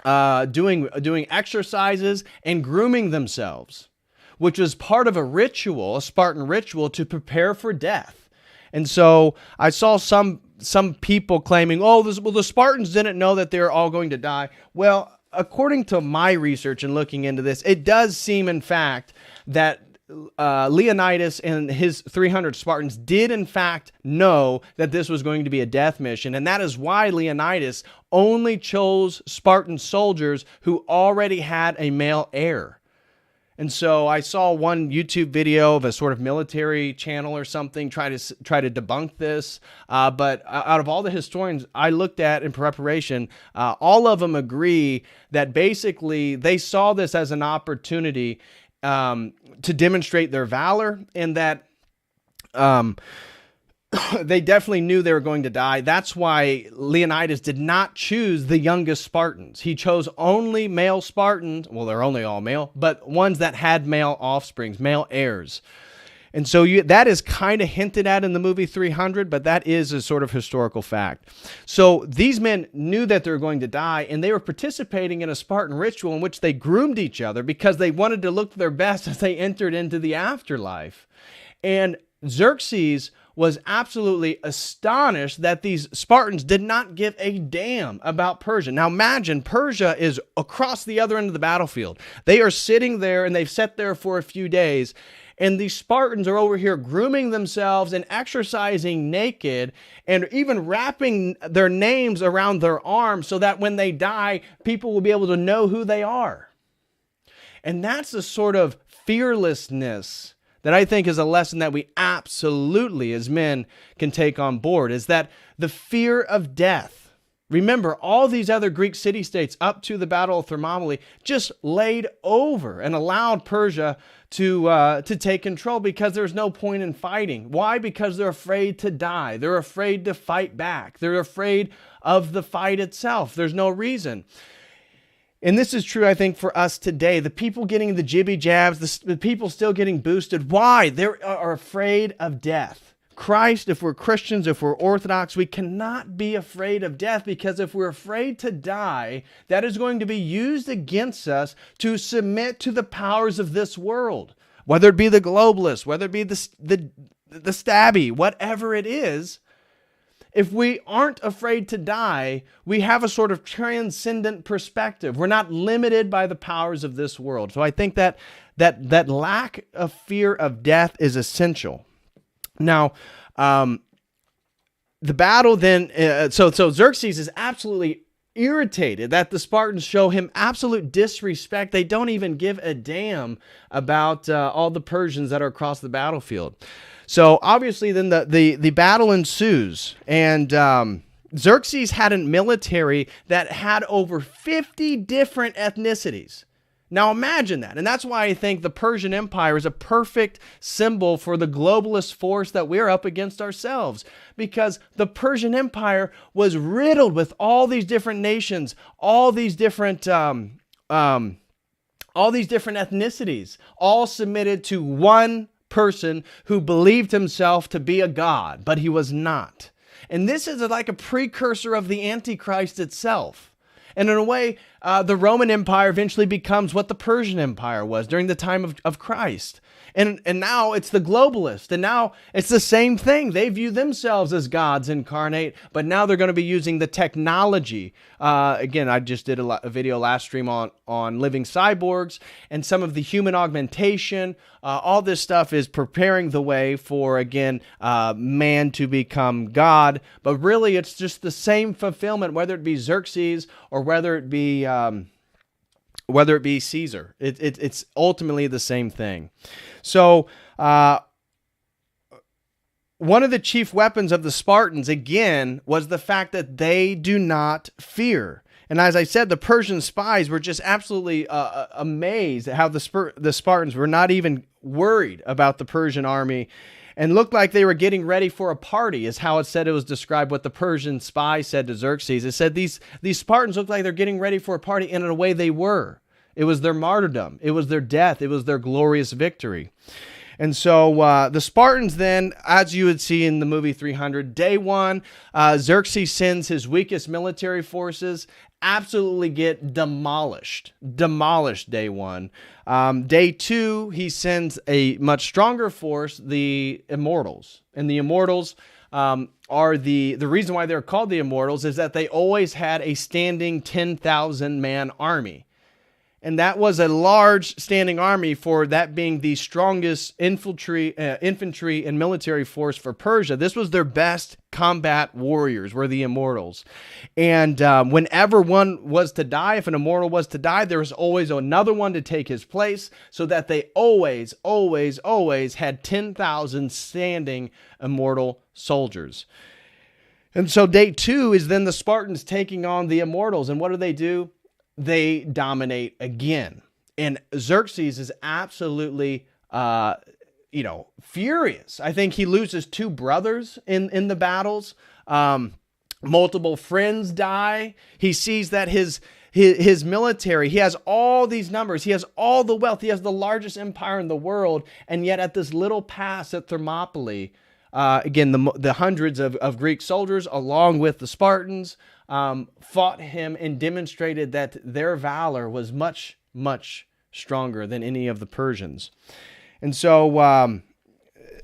S1: doing exercises and grooming themselves, which was part of a Spartan ritual to prepare for death. And so I saw some people claiming, the Spartans didn't know that they're all going to die. Well, according to my research and looking into this, it does seem, in fact, that Leonidas and his 300 Spartans did in fact know that this was going to be a death mission, and that is why Leonidas only chose Spartan soldiers who already had a male heir. And so I saw one YouTube video of a sort of military channel or something try to debunk this, but out of all the historians I looked at in preparation, all of them agree that basically they saw this as an opportunity to demonstrate their valor, and that they definitely knew they were going to die. That's why Leonidas did not choose the youngest Spartans. He chose only male Spartans. Well, they're only all male, but ones that had male offsprings, male heirs. And so that is kind of hinted at in the movie 300, but that is a sort of historical fact. So these men knew that they were going to die, and they were participating in a Spartan ritual in which they groomed each other because they wanted to look their best as they entered into the afterlife. And Xerxes was absolutely astonished that these Spartans did not give a damn about Persia. Now imagine, Persia is across the other end of the battlefield. They are sitting there, and they've sat there for a few days, and these Spartans are over here grooming themselves and exercising naked and even wrapping their names around their arms so that when they die, people will be able to know who they are. And that's the sort of fearlessness that I think is a lesson that we absolutely as men can take on board, is that the fear of death. Remember, all these other Greek city-states up to the Battle of Thermopylae just laid over and allowed Persia to take control because there's no point in fighting. Why? Because they're afraid to die. They're afraid to fight back. They're afraid of the fight itself. There's no reason. And this is true, I think, for us today. The people getting the jibby jabs, the people still getting boosted. Why? They are afraid of death. Christ, if we're Christians, if we're Orthodox, we cannot be afraid of death, because if we're afraid to die, that is going to be used against us to submit to the powers of this world, whether it be the globalists, whether it be the stabby, whatever it is. If we aren't afraid to die, we have a sort of transcendent perspective. We're not limited by the powers of this world. So I think that lack of fear of death is essential. Now, the battle then, so Xerxes is absolutely irritated that the Spartans show him absolute disrespect. They don't even give a damn about all the Persians that are across the battlefield. So obviously then the battle ensues, and Xerxes had a military that had over 50 different ethnicities. Now imagine that. And that's why I think the Persian Empire is a perfect symbol for the globalist force that we're up against ourselves. Because the Persian Empire was riddled with all these different nations, all these different ethnicities, all submitted to one person who believed himself to be a god, but he was not. And this is like a precursor of the Antichrist itself. And in a way, the Roman Empire eventually becomes what the Persian Empire was during the time of Christ. And now it's the globalists. And now it's the same thing. They view themselves as gods incarnate, but now they're going to be using the technology. Again, I just did a video last stream on living cyborgs and some of the human augmentation. All this stuff is preparing the way for, again, man to become God. But really, it's just the same fulfillment, whether it be Xerxes or whether it be Caesar. It's ultimately the same thing. So one of the chief weapons of the Spartans, again, was the fact that they do not fear. And as I said, the Persian spies were just absolutely amazed at how the Spartans were not even worried about the Persian army and looked like they were getting ready for a party, is how it said. It was described what the Persian spy said to Xerxes. It said these Spartans looked like they're getting ready for a party, and in a way they were. It was their martyrdom. It was their death. It was their glorious victory. And so the Spartans then, as you would see in the movie 300, day one, Xerxes sends his weakest military forces, absolutely get demolished day one. Day two, he sends a much stronger force, the Immortals. And the Immortals are the reason why they're called the Immortals is that they always had a standing 10,000 man army. And that was a large standing army, for that being the strongest infantry and military force for Persia. This was their best combat warriors, were the Immortals. And whenever one was to die, if an Immortal was to die, there was always another one to take his place, so that they always had 10,000 standing Immortal soldiers. And so day two is then the Spartans taking on the Immortals. And what do? They dominate again. And Xerxes is absolutely, furious. I think he loses 2 brothers in the battles. Multiple friends die. He sees that his military, he has all these numbers. He has all the wealth. He has the largest empire in the world. And yet at this little pass at Thermopylae, again, the hundreds of Greek soldiers, along with the Spartans, fought him and demonstrated that their valor was much, much stronger than any of the Persians. And so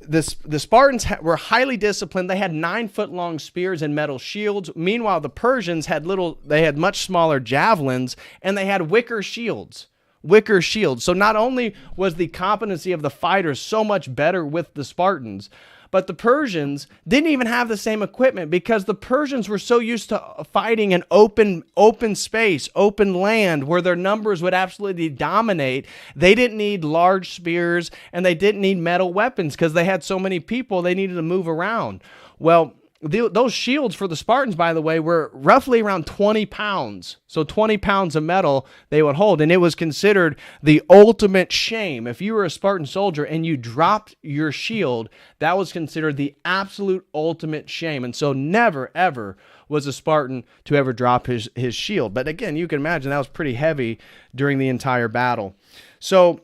S1: the Spartans were highly disciplined. They had 9-foot-long spears and metal shields. Meanwhile, the Persians had much smaller javelins, and they had wicker shields. So not only was the competency of the fighters so much better with the Spartans, but the Persians didn't even have the same equipment, because the Persians were so used to fighting in open space, open land, where their numbers would absolutely dominate. They didn't need large spears, and they didn't need metal weapons, because they had so many people they needed to move around. Well, those shields for the Spartans, by the way, were roughly around 20 pounds. So 20 pounds of metal they would hold. And it was considered the ultimate shame. If you were a Spartan soldier and you dropped your shield, that was considered the absolute ultimate shame. And so never, ever was a Spartan to ever drop his shield. But again, you can imagine that was pretty heavy during the entire battle. So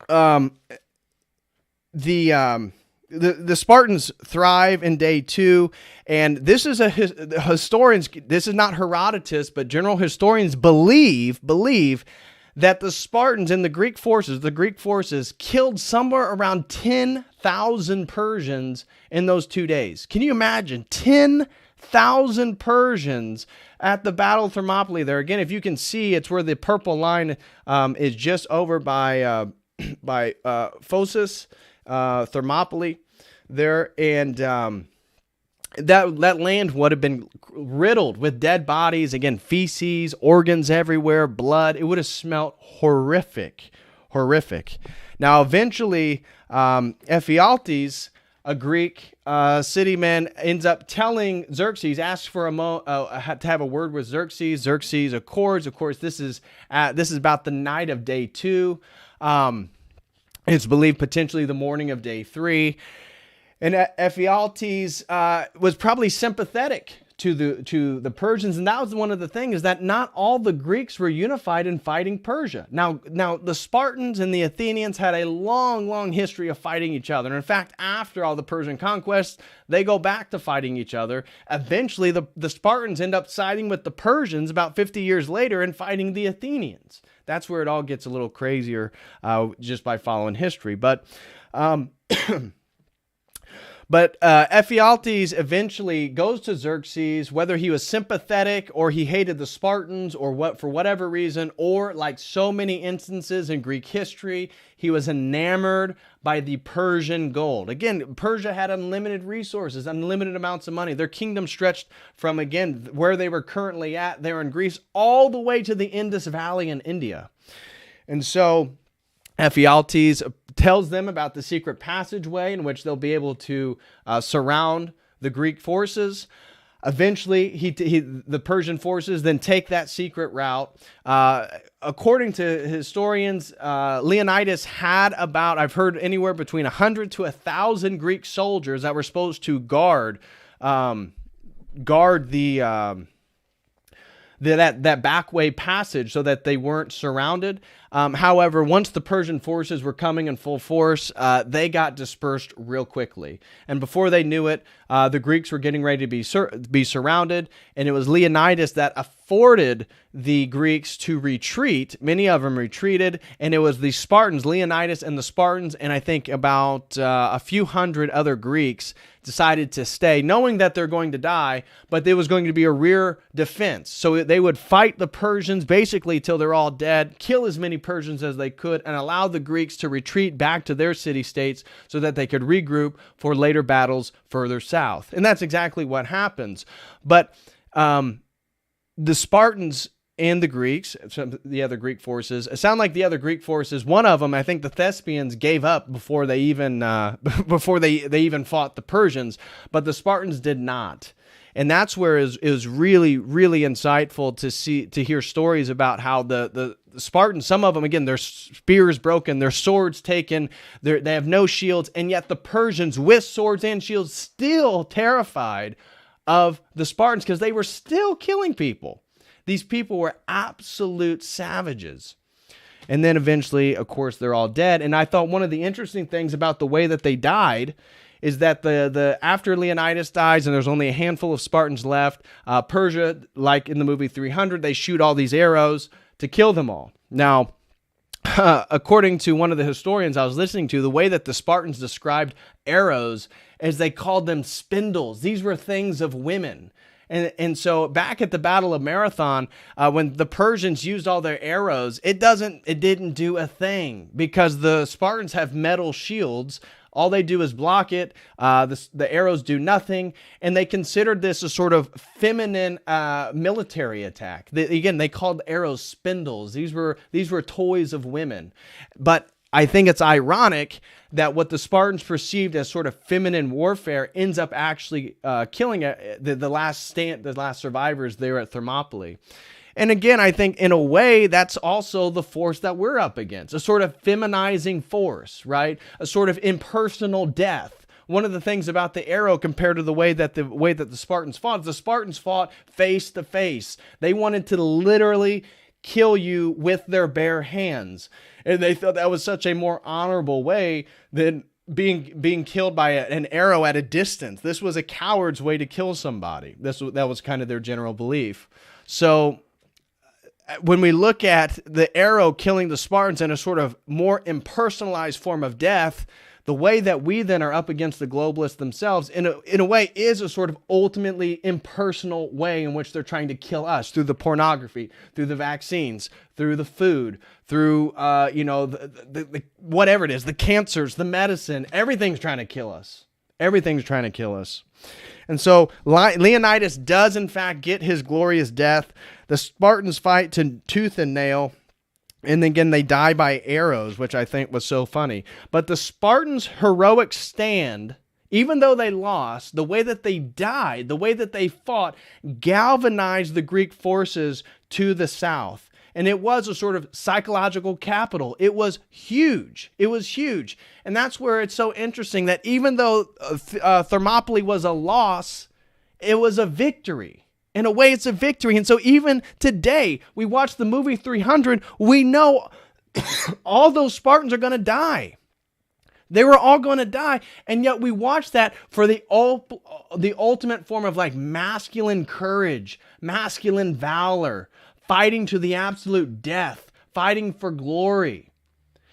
S1: the Spartans thrive in day two, and this is historians. This is not Herodotus, but general historians believe that the Spartans and the Greek forces killed somewhere around 10,000 Persians in those 2 days. Can you imagine 10,000 Persians at the Battle of Thermopylae? There again, if you can see, it's where the purple line is just over by Phocis. Thermopylae there, and that land would have been riddled with dead bodies, again, feces, organs everywhere, blood. It would have smelt horrific. Now, eventually, Ephialtes, a Greek cityman, ends up telling Xerxes, asks for to have a word with Xerxes. Xerxes accords. Of course, this is about the night of day two. It's believed potentially the morning of day three. And Ephialtes was probably sympathetic to the Persians. And that was one of the things, is that not all the Greeks were unified in fighting Persia. Now the Spartans and the Athenians had a long history of fighting each other. And in fact, after all the Persian conquests, they go back to fighting each other. Eventually, the Spartans end up siding with the Persians about 50 years later and fighting the Athenians. That's where it all gets a little crazier just by following history. But Ephialtes eventually goes to Xerxes, whether he was sympathetic or he hated the Spartans or what, for whatever reason, or like so many instances in Greek history, he was enamored by the Persian gold. Again, Persia had unlimited resources, unlimited amounts of money. Their kingdom stretched from, again, where they were currently at there in Greece, all the way to the Indus Valley in India. And so Ephialtes tells them about the secret passageway in which they'll be able to surround the Greek forces. Eventually, the Persian forces then take that secret route. According to historians, Leonidas had about, I've heard, anywhere between 100 to 1,000 Greek soldiers that were supposed to guard that back way passage so that they weren't surrounded. However, once the Persian forces were coming in full force, they got dispersed real quickly. And before they knew it, the Greeks were getting ready to be surrounded, and it was Leonidas that afforded the Greeks to retreat. Many of them retreated, and it was the Spartans, Leonidas and the Spartans, and I think about a few hundred other Greeks decided to stay, knowing that they're going to die, but there was going to be a rear defense. So they would fight the Persians basically till they're all dead, kill as many Persians as they could, and allow the Greeks to retreat back to their city-states so that they could regroup for later battles further south. And that's exactly what happens. But the Spartans and the Greeks, the other Greek forces, it sounded like the other Greek forces, one of them, I think the Thespians, gave up before they even they even fought the Persians, but the Spartans did not. And that's where it was really insightful to hear stories about how the Spartans, some of them, again, their spears broken, their swords taken, they have no shields, and yet the Persians with swords and shields still terrified of the Spartans because they were still killing people. These people were absolute savages. And then eventually, of course, they're all dead. And I thought one of the interesting things about the way that they died is that the after Leonidas dies and there's only a handful of Spartans left, Persia, like in the movie 300, they shoot all these arrows to kill them all. Now, according to one of the historians I was listening to, the way that the Spartans described arrows is they called them spindles. These were things of women. And so back at the Battle of Marathon, when the Persians used all their arrows, it didn't do a thing because the Spartans have metal shields. All they do is block it. The arrows do nothing. And they considered this a sort of feminine military attack. They called arrows spindles. These were toys of women. But I think it's ironic that what the Spartans perceived as sort of feminine warfare ends up actually killing the last survivors there at Thermopylae. And again, I think in a way that's also the force that we're up against, a sort of feminizing force, right? A sort of impersonal death. One of the things about the arrow compared to the way that the Spartans fought, is the Spartans fought face to face. They wanted to literally kill you with their bare hands. And they thought that was such a more honorable way than being killed by an arrow at a distance. This was a coward's way to kill somebody. That was kind of their general belief. So when we look at the arrow killing the Spartans in a sort of more impersonalized form of death, the way that we then are up against the globalists themselves, in a way, is a sort of ultimately impersonal way in which they're trying to kill us through the pornography, through the vaccines, through the food, through the whatever it is, the cancers, the medicine. Everything's trying to kill us. Everything's trying to kill us. And so Leonidas does in fact get his glorious death. The Spartans fight to tooth and nail. And then again, they die by arrows, which I think was so funny. But the Spartans' heroic stand, even though they lost, the way that they died, the way that they fought, galvanized the Greek forces to the south. And it was a sort of psychological capital. It was huge. It was huge. And that's where it's so interesting that even though Thermopylae was a loss, it was a victory. In a way, it's a victory. And so even today, we watch the movie 300, we know all those Spartans are going to die. They were all going to die. And yet we watch that for the ultimate form of like masculine courage, masculine valor, fighting to the absolute death, fighting for glory.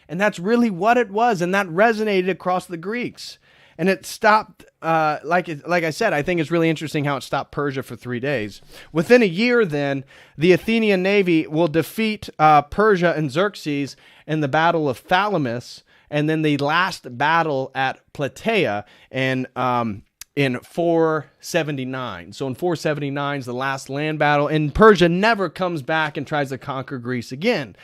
S1: And that's really what it was. And that resonated across the Greeks. And it stopped, like I said, I think it's really interesting how it stopped Persia for 3 days. Within a year, then, the Athenian navy will defeat Persia and Xerxes in the Battle of Thermopylae, and then the last battle at Plataea in 479. So in 479 is the last land battle, and Persia never comes back and tries to conquer Greece again.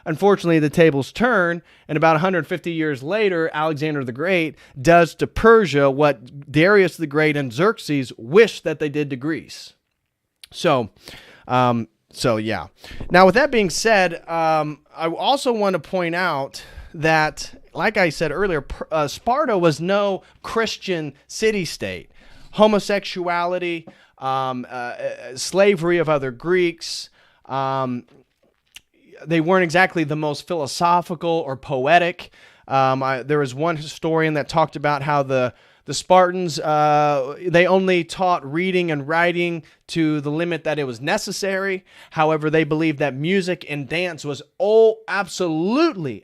S1: Unfortunately, the tables turn, and about 150 years later, Alexander the Great does to Persia what Darius the Great and Xerxes wished that they did to Greece. So yeah. Now, with that being said, I also want to point out that, like I said earlier, Sparta was no Christian city-state. Homosexuality, slavery of other Greeks, they weren't exactly the most philosophical or poetic. There was one historian that talked about how the Spartans, they only taught reading and writing to the limit that it was necessary. However, they believed that music and dance was absolutely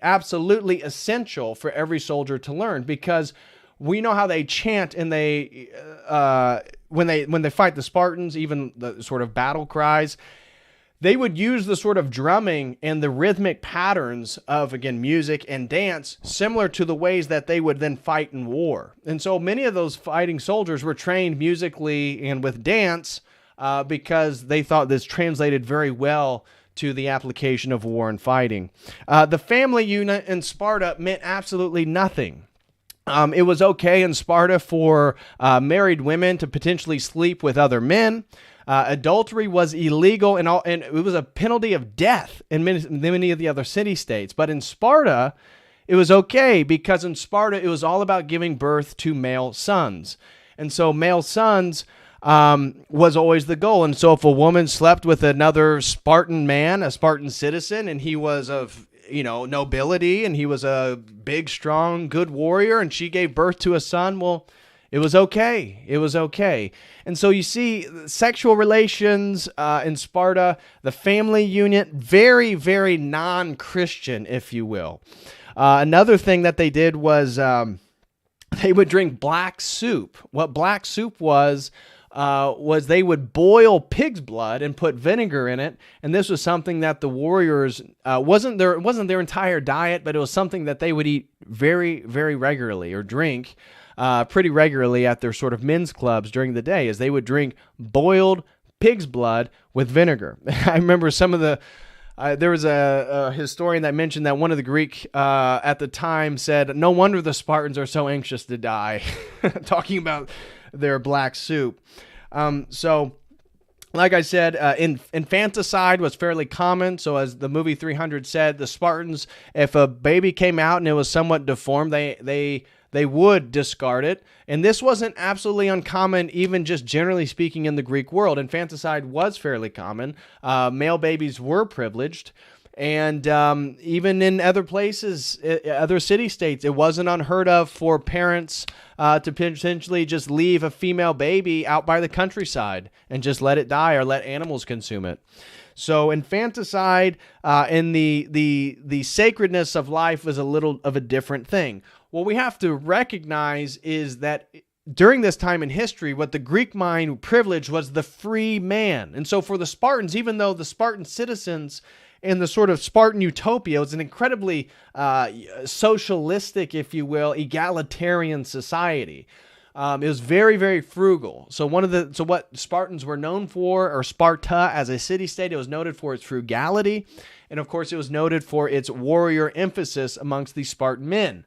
S1: essential for every soldier to learn, because we know how they chant and they when they fight the Spartans, even the sort of battle cries, they would use the sort of drumming and the rhythmic patterns of, again, music and dance, similar to the ways that they would then fight in war. And so many of those fighting soldiers were trained musically and with dance because they thought this translated very well to the application of war and fighting. The family unit in Sparta meant absolutely nothing. It was okay in Sparta for married women to potentially sleep with other men. Adultery was illegal, and it was a penalty of death in many of the other city-states. But in Sparta, it was okay, because in Sparta, it was all about giving birth to male sons. And so male sons was always the goal. And so if a woman slept with another Spartan man, a Spartan citizen, and he was of nobility, and he was a big, strong, good warrior, and she gave birth to a son, well, it was okay. It was okay. And so you see sexual relations in Sparta, the family unit, very, very non-Christian, if you will. Another thing that they did was they would drink black soup. What black soup was they would boil pig's blood and put vinegar in it. And this was something that the warriors, wasn't their entire diet, but it was something that they would eat very, very regularly, or drink pretty regularly at their sort of men's clubs during the day, as they would drink boiled pig's blood with vinegar. I remember some of the, there was a historian that mentioned that one of the Greek at the time said, no wonder the Spartans are so anxious to die, talking about their black soup. So like I said, infanticide was fairly common. So as the movie 300 said, the Spartans, if a baby came out and it was somewhat deformed, they would discard it. And this wasn't absolutely uncommon, even just generally speaking in the Greek world. Infanticide was fairly common. Male babies were privileged. And even in other places, other city-states, it wasn't unheard of for parents to potentially just leave a female baby out by the countryside and just let it die, or let animals consume it. So infanticide and the sacredness of life was a little of a different thing. What we have to recognize is that during this time in history, what the Greek mind privileged was the free man. And so for the Spartans, even though the Spartan citizens in the sort of Spartan utopia was an incredibly socialistic, if you will, egalitarian society. It was very, very frugal. So what Spartans were known for, or Sparta as a city-state, it was noted for its frugality. And of course, it was noted for its warrior emphasis amongst the Spartan men.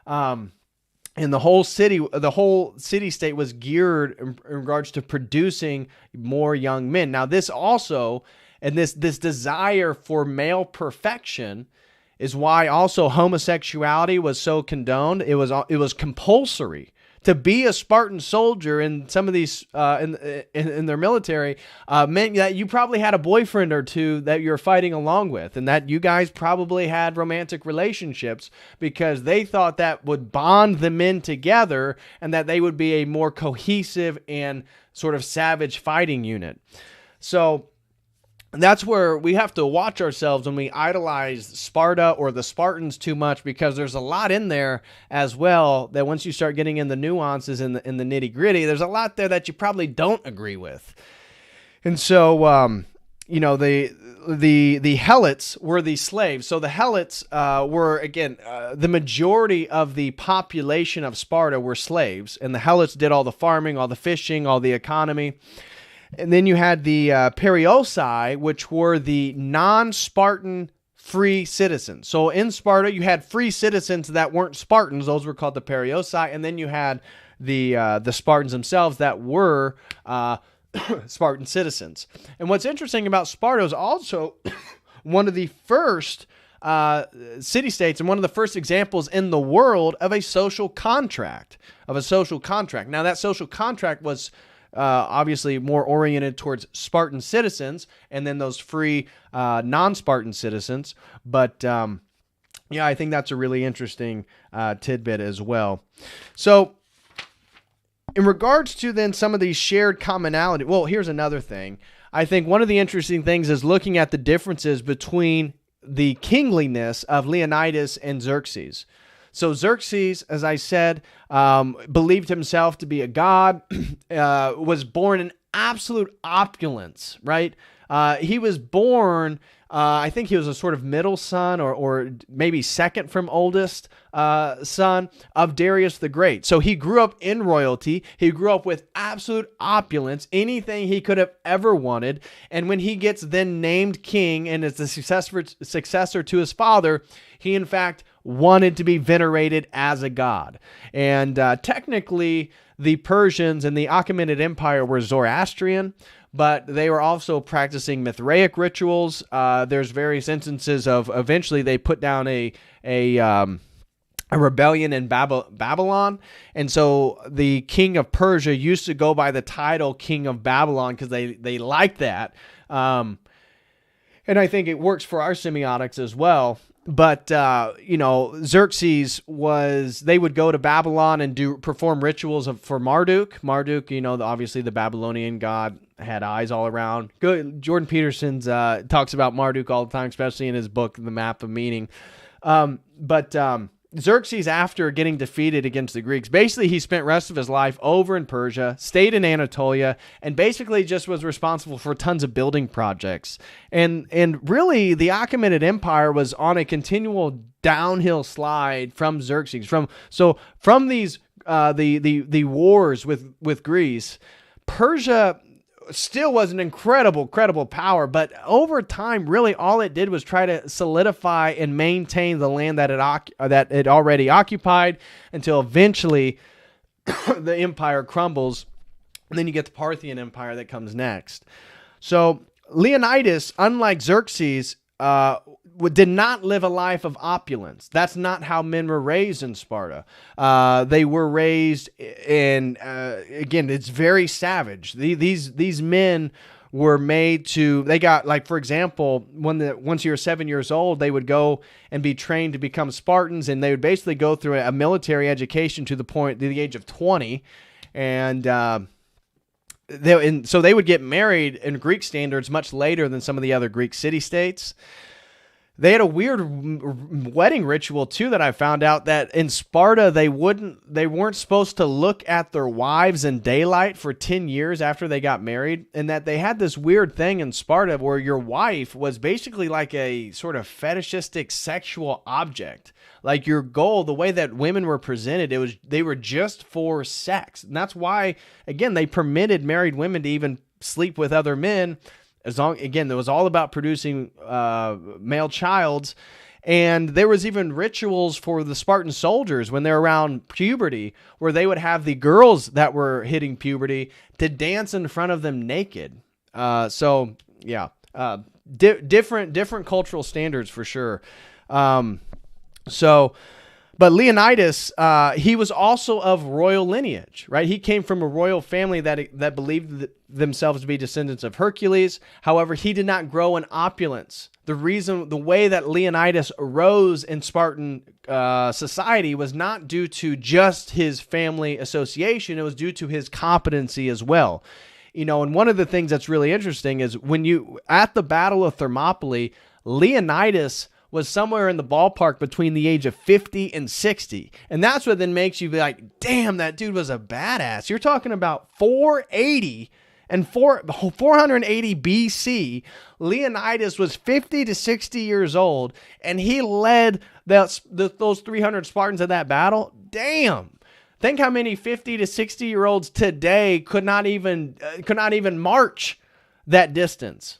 S1: And the whole city-state was geared in regards to producing more young men. Now, this also, and this desire for male perfection, is why also homosexuality was so condoned. It was compulsory To be a Spartan soldier in some of these in their military meant that you probably had a boyfriend or two that you're fighting along with, and that you guys probably had romantic relationships, because they thought that would bond the men together and that they would be a more cohesive and sort of savage fighting unit. So that's where we have to watch ourselves when we idolize Sparta or the Spartans too much, because there's a lot in there as well that once you start getting in the nuances in the nitty gritty, there's a lot there that you probably don't agree with. And so, the Helots were the slaves. So the Helots were, again, the majority of the population of Sparta were slaves, and the Helots did all the farming, all the fishing, all the economy. And then you had the Perioeci, which were the non-Spartan free citizens. So in Sparta, you had free citizens that weren't Spartans. Those were called the Perioeci. And then you had the Spartans themselves that were Spartan citizens. And what's interesting about Sparta is also one of the first city-states and one of the first examples in the world of a social contract. Now, that social contract was obviously more oriented towards Spartan citizens and then those free non-Spartan citizens. But I think that's a really interesting tidbit as well. So in regards to then some of these shared commonality, well, here's another thing. I think one of the interesting things is looking at the differences between the kingliness of Leonidas and Xerxes. So Xerxes, as I said, believed himself to be a god, was born in absolute opulence, right? He was born, I think he was a sort of middle son or maybe second from oldest son of Darius the Great. So he grew up in royalty. He grew up with absolute opulence, anything he could have ever wanted. And when he gets then named king and is the successor to his father, he in fact wanted to be venerated as a god. And technically, the Persians and the Achaemenid Empire were Zoroastrian, but they were also practicing Mithraic rituals. There's various instances of eventually they put down a rebellion in Babylon. And so the king of Persia used to go by the title King of Babylon because they liked that. And I think it works for our semiotics as well. But, Xerxes they would go to Babylon and perform rituals for Marduk. Marduk, obviously the Babylonian god, had eyes all around. Jordan Peterson's talks about Marduk all the time, especially in his book, The Map of Meaning. But Xerxes, after getting defeated against the Greeks, basically he spent the rest of his life over in Persia, stayed in Anatolia, and basically just was responsible for tons of building projects. And really, the Achaemenid Empire was on a continual downhill slide from Xerxes. From these the wars with Greece, Persia still was an incredible power, but over time, really all it did was try to solidify and maintain the land that it already occupied until eventually the empire crumbles, and then you get the Parthian Empire that comes next. So Leonidas, unlike Xerxes, did not live a life of opulence. That's not how men were raised in Sparta. They were raised in, again, it's very savage. These men were made to, they got, like, for example, once you were 7 years old, they would go and be trained to become Spartans, and they would basically go through a military education to the age of 20, and so they would get married in Greek standards much later than some of the other Greek city-states. They had a weird wedding ritual too that I found out, that in Sparta they weren't supposed to look at their wives in daylight for 10 years after they got married, and that they had this weird thing in Sparta where your wife was basically like a sort of fetishistic sexual object. Like your goal, the way that women were presented, they were just for sex. And that's why, again, they permitted married women to even sleep with other men. Again, it was all about producing male childs. And there was even rituals for the Spartan soldiers when they're around puberty, where they would have the girls that were hitting puberty to dance in front of them naked. Different cultural standards for sure. But Leonidas, he was also of royal lineage, right? He came from a royal family that believed themselves to be descendants of Hercules. However, he did not grow in opulence. The way that Leonidas arose in Spartan society was not due to just his family association. It was due to his competency as well. And one of the things that's really interesting is at the Battle of Thermopylae, Leonidas was somewhere in the ballpark between the age of 50 and 60. And that's what then makes you be like, damn, that dude was a badass. You're talking about 480 BC. Leonidas was 50 to 60 years old, and he led those 300 Spartans in that battle. Damn. Think how many 50 to 60-year-olds today could not even march that distance.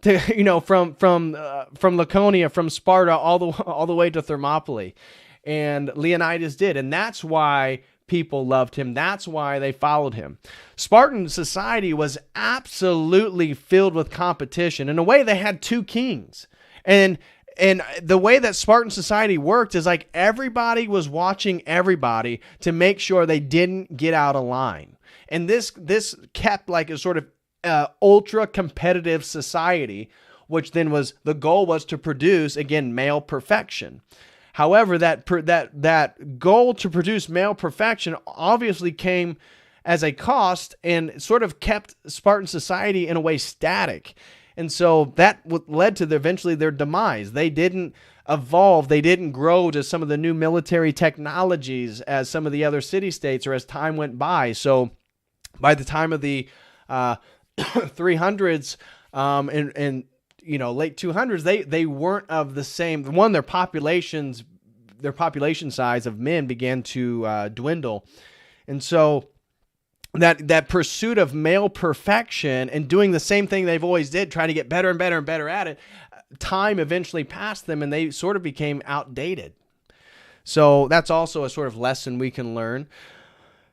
S1: From Laconia, from Sparta, all the way to Thermopylae, and Leonidas did, and that's why people loved him. That's why they followed him. Spartan society was absolutely filled with competition. In a way, they had two kings, and the way that Spartan society worked is like everybody was watching everybody to make sure they didn't get out of line, and this kept like a sort of ultra competitive society, which then the goal was to produce, again, male perfection. However, that goal to produce male perfection obviously came as a cost and sort of kept Spartan society in a way static. And so that led to eventually their demise. They didn't evolve. They didn't grow to some of the new military technologies as some of the other city-states or as time went by. So by the time of the 300s and late 200s, they weren't of the same. Their population size of men began to dwindle, and so that pursuit of male perfection and doing the same thing they've always did, trying to get better and better and better at it, time eventually passed them, and they sort of became outdated. So that's also a sort of lesson we can learn.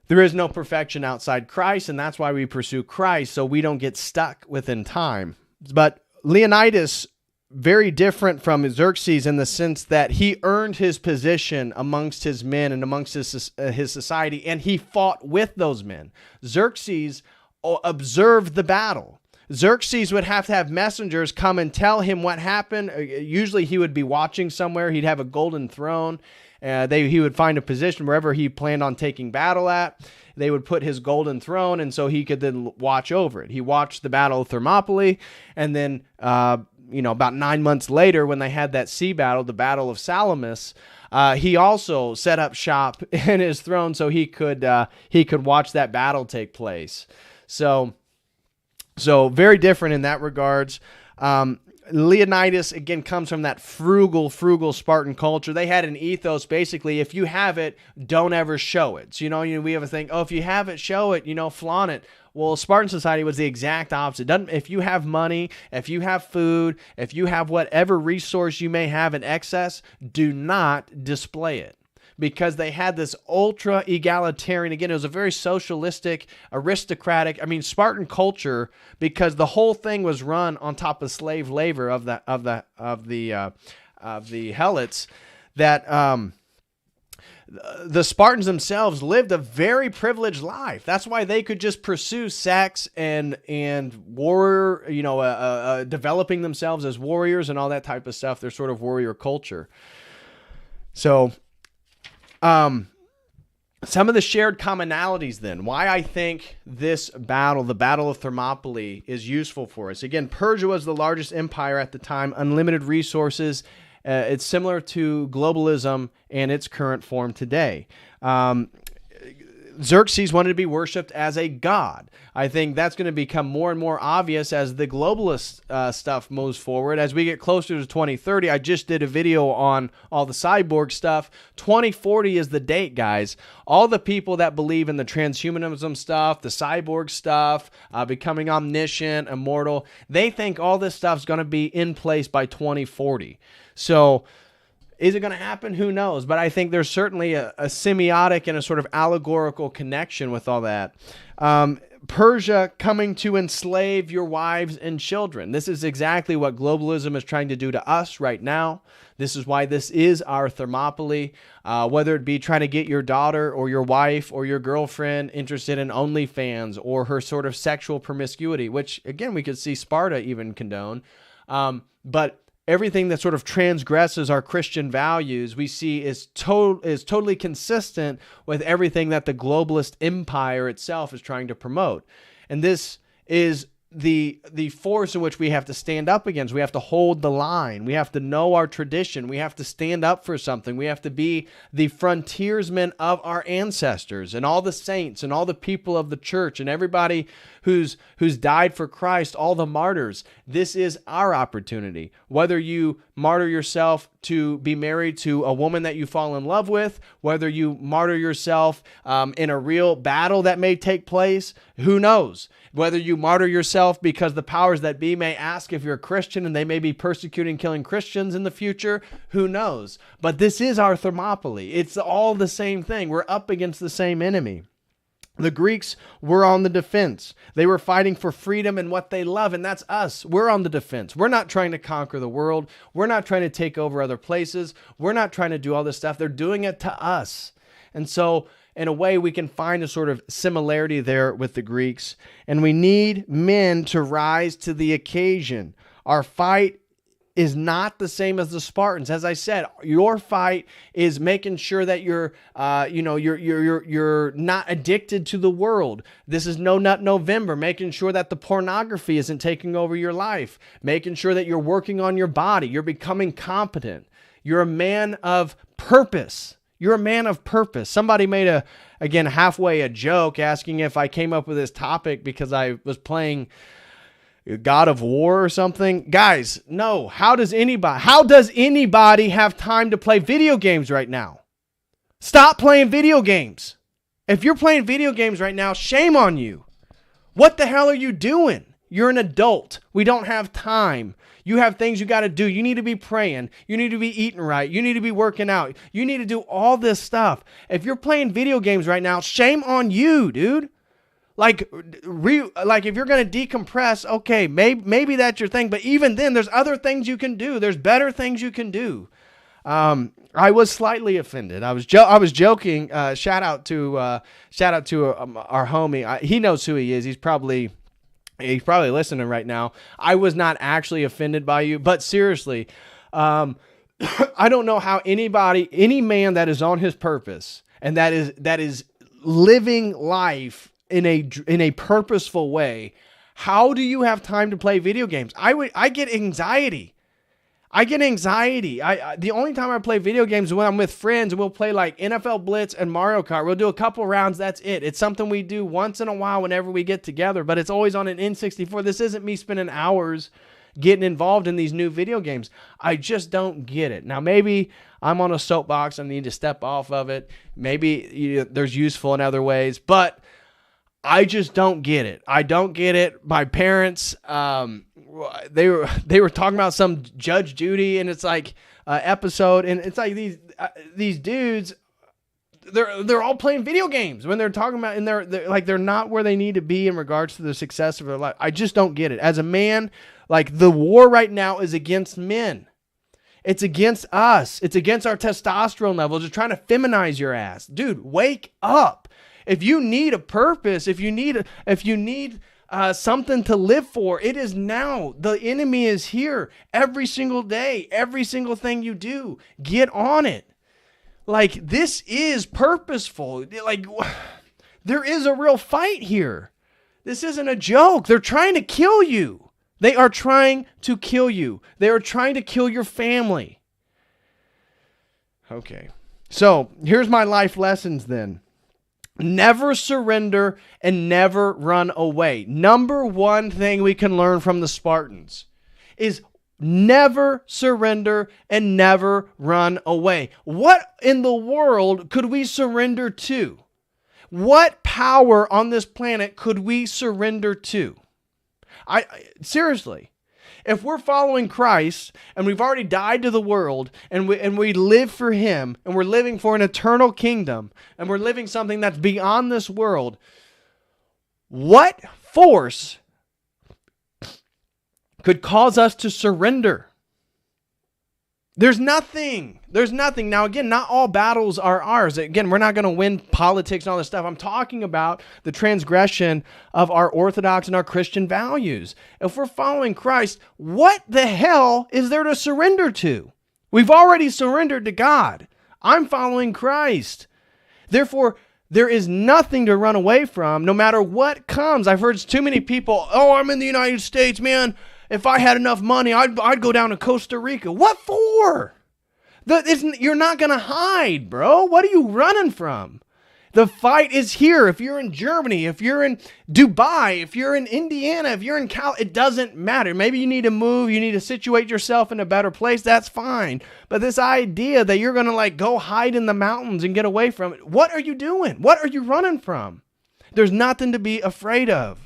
S1: There is no perfection outside Christ, and that's why we pursue Christ, so we don't get stuck within time. But Leonidas, very different from Xerxes in the sense that he earned his position amongst his men and amongst his society, and he fought with those men. Xerxes observed the battle. Xerxes would have to have messengers come and tell him what happened. Usually he would be watching somewhere. He'd have a golden throne. He would find a position wherever he planned on taking battle at. They would put his golden throne, and so he could then watch over it. He watched the Battle of Thermopylae, and then about 9 months later, when they had that sea battle, the Battle of Salamis, he also set up shop in his throne so he could watch that battle take place. So very different in that regards. Leonidas, again, comes from that frugal Spartan culture. They had an ethos, basically, if you have it, don't ever show it. So, we have a thing, if you have it, show it, flaunt it. Well, Spartan society was the exact opposite. If you have money, if you have food, if you have whatever resource you may have in excess, do not display it. Because they had this ultra egalitarian, again, it was a very socialistic, aristocratic, Spartan culture, because the whole thing was run on top of slave labor of the Helots, that the Spartans themselves lived a very privileged life. That's why they could just pursue sex and war, developing themselves as warriors and all that type of stuff. Their sort of warrior culture. So, some of the shared commonalities then, why I think this battle, the Battle of Thermopylae, is useful for us. Again, Persia was the largest empire at the time, unlimited resources. It's similar to globalism and its current form today. Xerxes wanted to be worshipped as a god. I think that's going to become more and more obvious as the globalist stuff moves forward. As we get closer to 2030, I just did a video on all the cyborg stuff. 2040 is the date, guys. All the people that believe in the transhumanism stuff, the cyborg stuff, becoming omniscient, immortal, they think all this stuff is going to be in place by 2040. So, is it going to happen? Who knows? But I think there's certainly a semiotic and a sort of allegorical connection with all that. Persia coming to enslave your wives and children. This is exactly what globalism is trying to do to us right now. This is why this is our Thermopylae. Whether it be trying to get your daughter or your wife or your girlfriend interested in OnlyFans or her sort of sexual promiscuity, which again, we could see Sparta even condone. But everything that sort of transgresses our Christian values, we see is totally consistent with everything that the globalist empire itself is trying to promote. And this is the force in which we have to stand up against. We have to hold the line. We have to know our tradition. We have to stand up for something. We have to be the frontiersmen of our ancestors and all the saints and all the people of the church and everybody who's died for Christ, all the martyrs. This is our opportunity. Whether you martyr yourself to be married to a woman that you fall in love with, whether you martyr yourself in a real battle that may take place, who knows? Whether you martyr yourself because the powers that be may ask if you're a Christian and they may be persecuting, killing Christians in the future, who knows? But this is our Thermopylae. It's all the same thing. We're up against the same enemy. The Greeks were on the defense. They were fighting for freedom and what they love, and that's us. We're on the defense. We're not trying to conquer the world. We're not trying to take over other places. We're not trying to do all this stuff. They're doing it to us. And so, in a way, we can find a sort of similarity there with the Greeks, and we need men to rise to the occasion. Our fight is not the same as the Spartans. As I said, your fight is making sure that you're not addicted to the world. This is No Nut November, making sure that the pornography isn't taking over your life, making sure that you're working on your body, you're becoming competent. You're a man of purpose. You're a man of purpose. Somebody made halfway a joke asking if I came up with this topic because I was playing God of War or something. Guys, no. How does anybody have time to play video games right now? Stop playing video games. If you're playing video games right now, shame on you. What the hell are you doing? You're an adult. We don't have time. You have things you got to do. You need to be praying. You need to be eating right. You need to be working out. You need to do all this stuff. If you're playing video games right now, shame on you, dude. Like if you're going to decompress, okay, maybe that's your thing. But even then, there's other things you can do. There's better things you can do. I was slightly offended. I was joking. Shout out to our homie. He knows who he is. He's probably listening right now. I was not actually offended by you, but seriously, I don't know how any man that is on his purpose and that is living life in a purposeful way, how do you have time to play video games? I get anxiety. The only time I play video games is when I'm with friends and we'll play like NFL Blitz and Mario Kart. We'll do a couple rounds. That's it. It's something we do once in a while whenever we get together, but it's always on an N64. This isn't me spending hours getting involved in these new video games. I just don't get it. Now, maybe I'm on a soapbox. I need to step off of it. Maybe there's useful in other ways, but I just don't get it. I don't get it. My parents, they were talking about some Judge Judy, and it's like episode, and it's like these dudes, they're all playing video games when they're talking about, and they're not where they need to be in regards to the success of their life. I just don't get it. As a man, like the war right now is against men. It's against us. It's against our testosterone levels. They're trying to feminize your ass, dude. Wake up. If you need a purpose, if you need something to live for, it is now. The enemy is here every single day, every single thing you do. Get on it. Like, this is purposeful. Like, there is a real fight here. This isn't a joke. They're trying to kill you. They are trying to kill you. They are trying to kill your family. Okay. So, here's my life lessons then. Never surrender and never run away. Number one thing we can learn from the Spartans is never surrender and never run away. What in the world could we surrender to? What power on this planet could we surrender to? Seriously. If we're following Christ and we've already died to the world and we live for Him and we're living for an eternal kingdom and we're living something that's beyond this world, What force could cause us to surrender? There's nothing. There's nothing. Now, again, not all battles are ours. Again, we're not going to win politics and all this stuff. I'm talking about the transgression of our Orthodox and our Christian values. If we're following Christ, what the hell is there to surrender to? We've already surrendered to God. I'm following Christ. Therefore, there is nothing to run away from, no matter what comes. I've heard too many people, oh, I'm in the United States, man. If I had enough money, I'd go down to Costa Rica. What for? You're not going to hide, bro. What are you running from? The fight is here. If you're in Germany, if you're in Dubai, if you're in Indiana, if you're in it doesn't matter. Maybe you need to move. You need to situate yourself in a better place. That's fine. But this idea that you're going to go hide in the mountains and get away from it. What are you doing? What are you running from? There's nothing to be afraid of.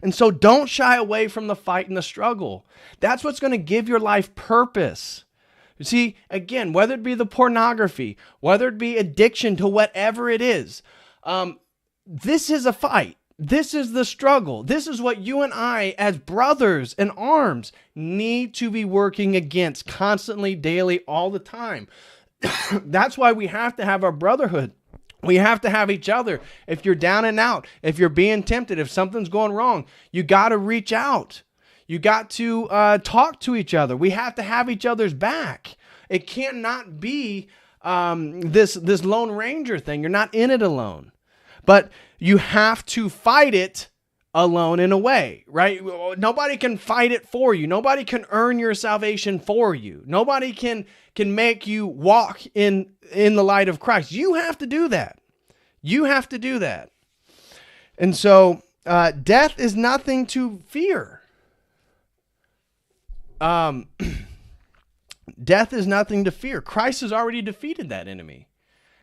S1: And so don't shy away from the fight and the struggle. That's what's going to give your life purpose. You see, again, whether it be the pornography, whether it be addiction to whatever it is, this is a fight. This is the struggle. This is what you and I, as brothers in arms, need to be working against constantly, daily, all the time. That's why we have to have our brotherhood. We have to have each other. If you're down and out, if you're being tempted, if something's going wrong, you got to reach out. You got to talk to each other. We have to have each other's back. It cannot be this Lone Ranger thing. You're not in it alone. But you have to fight it alone in a way, right? Nobody can fight it for you. Nobody can earn your salvation for you. Nobody can make you walk in the light of Christ. You have to do that. You have to do that. And so death is nothing to fear. Death is nothing to fear. Christ has already defeated that enemy.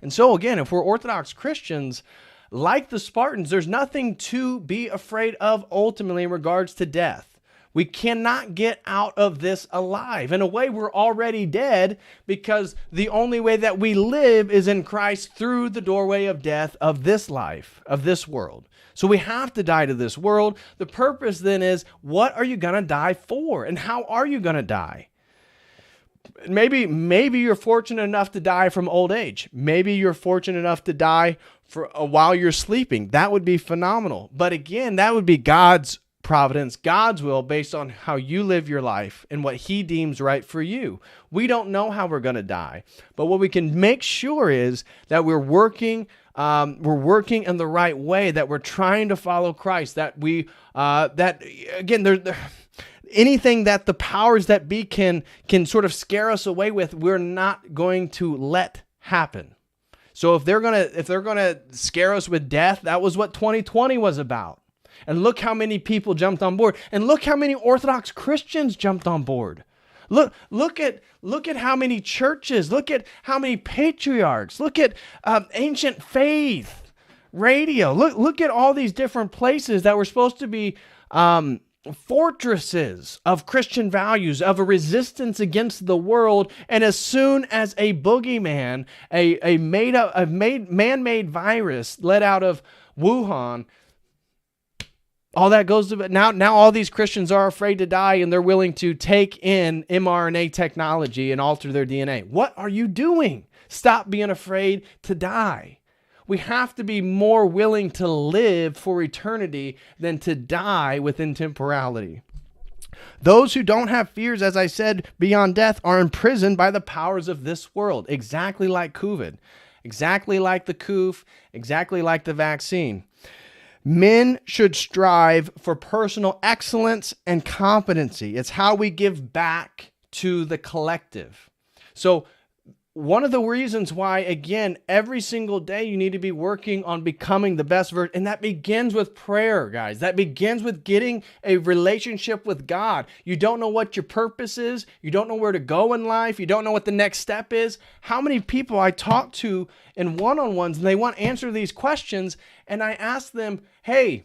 S1: And so again, if we're Orthodox Christians, like the Spartans, there's nothing to be afraid of ultimately in regards to death. We cannot get out of this alive. In a way, we're already dead because the only way that we live is in Christ through the doorway of death of this life, of this world. So we have to die to this world. The purpose then is, what are you going to die for? And how are you going to die? Maybe you're fortunate enough to die from old age. Maybe you're fortunate enough to die while you're sleeping. That would be phenomenal. But again, that would be God's providence, God's will, based on how you live your life and what he deems right for you. We don't know how we're going to die, but what we can make sure is that we're working in the right way, that we're trying to follow Christ, that anything that the powers that be can sort of scare us away with, we're not going to let happen. So if they're gonna scare us with death, that was what 2020 was about. And look how many people jumped on board. And look how many Orthodox Christians jumped on board. Look at how many churches. Look at how many patriarchs. Look at Ancient Faith Radio. Look at all these different places that were supposed to be fortresses of Christian values, of a resistance against the world. And as soon as a boogeyman, a man-made virus let out of Wuhan, all that goes to now all these Christians are afraid to die, and they're willing to take in mRNA technology and alter their DNA. What are you doing? Stop being afraid to die. We have to be more willing to live for eternity than to die within temporality. Those who don't have fears, as I said, beyond death are imprisoned by the powers of this world, exactly like COVID, exactly like the COOF, exactly like the vaccine. Men should strive for personal excellence and competency. It's how we give back to the collective. So one of the reasons why, again, every single day you need to be working on becoming the best version, and that begins with prayer, guys. That begins with getting a relationship with God. You don't know what your purpose is. You don't know where to go in life. You don't know what the next step is. How many people I talk to in one-on-ones, and they want to answer these questions, and I ask them, hey,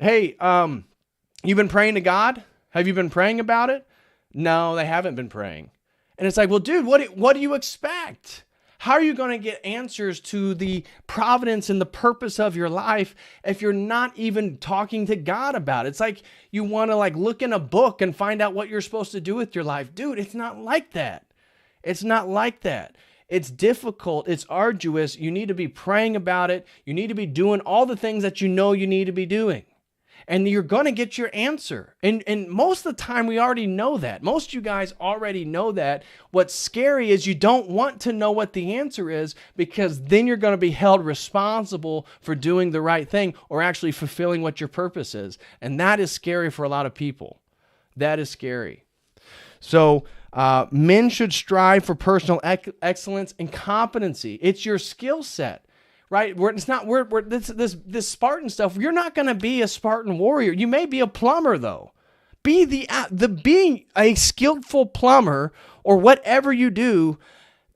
S1: you've been praying to God? Have you been praying about it? No, they haven't been praying. And it's like, well, dude, what do you expect? How are you going to get answers to the providence and the purpose of your life if you're not even talking to God about it? It's like you want to look in a book and find out what you're supposed to do with your life. Dude, it's not like that. It's not like that. It's difficult. It's arduous. You need to be praying about it. You need to be doing all the things that you know you need to be doing. And you're going to get your answer. And most of the time, we already know that. Most of you guys already know that. What's scary is you don't want to know what the answer is, because then you're going to be held responsible for doing the right thing or actually fulfilling what your purpose is. And that is scary for a lot of people. That is scary. So men should strive for personal excellence and competency. It's your skill set. Right? This Spartan stuff, you're not going to be a Spartan warrior. You may be a plumber, though. Being a skillful plumber or whatever you do,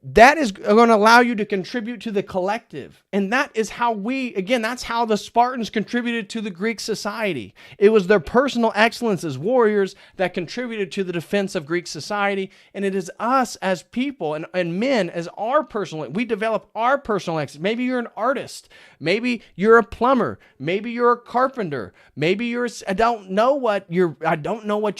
S1: that is going to allow you to contribute to the collective. And that is how that's how the Spartans contributed to the Greek society. It was their personal excellence as warriors that contributed to the defense of Greek society. And it is us as people and men as we develop our personal excellence. Maybe you're an artist. Maybe you're a plumber. Maybe you're a carpenter. Maybe I don't know what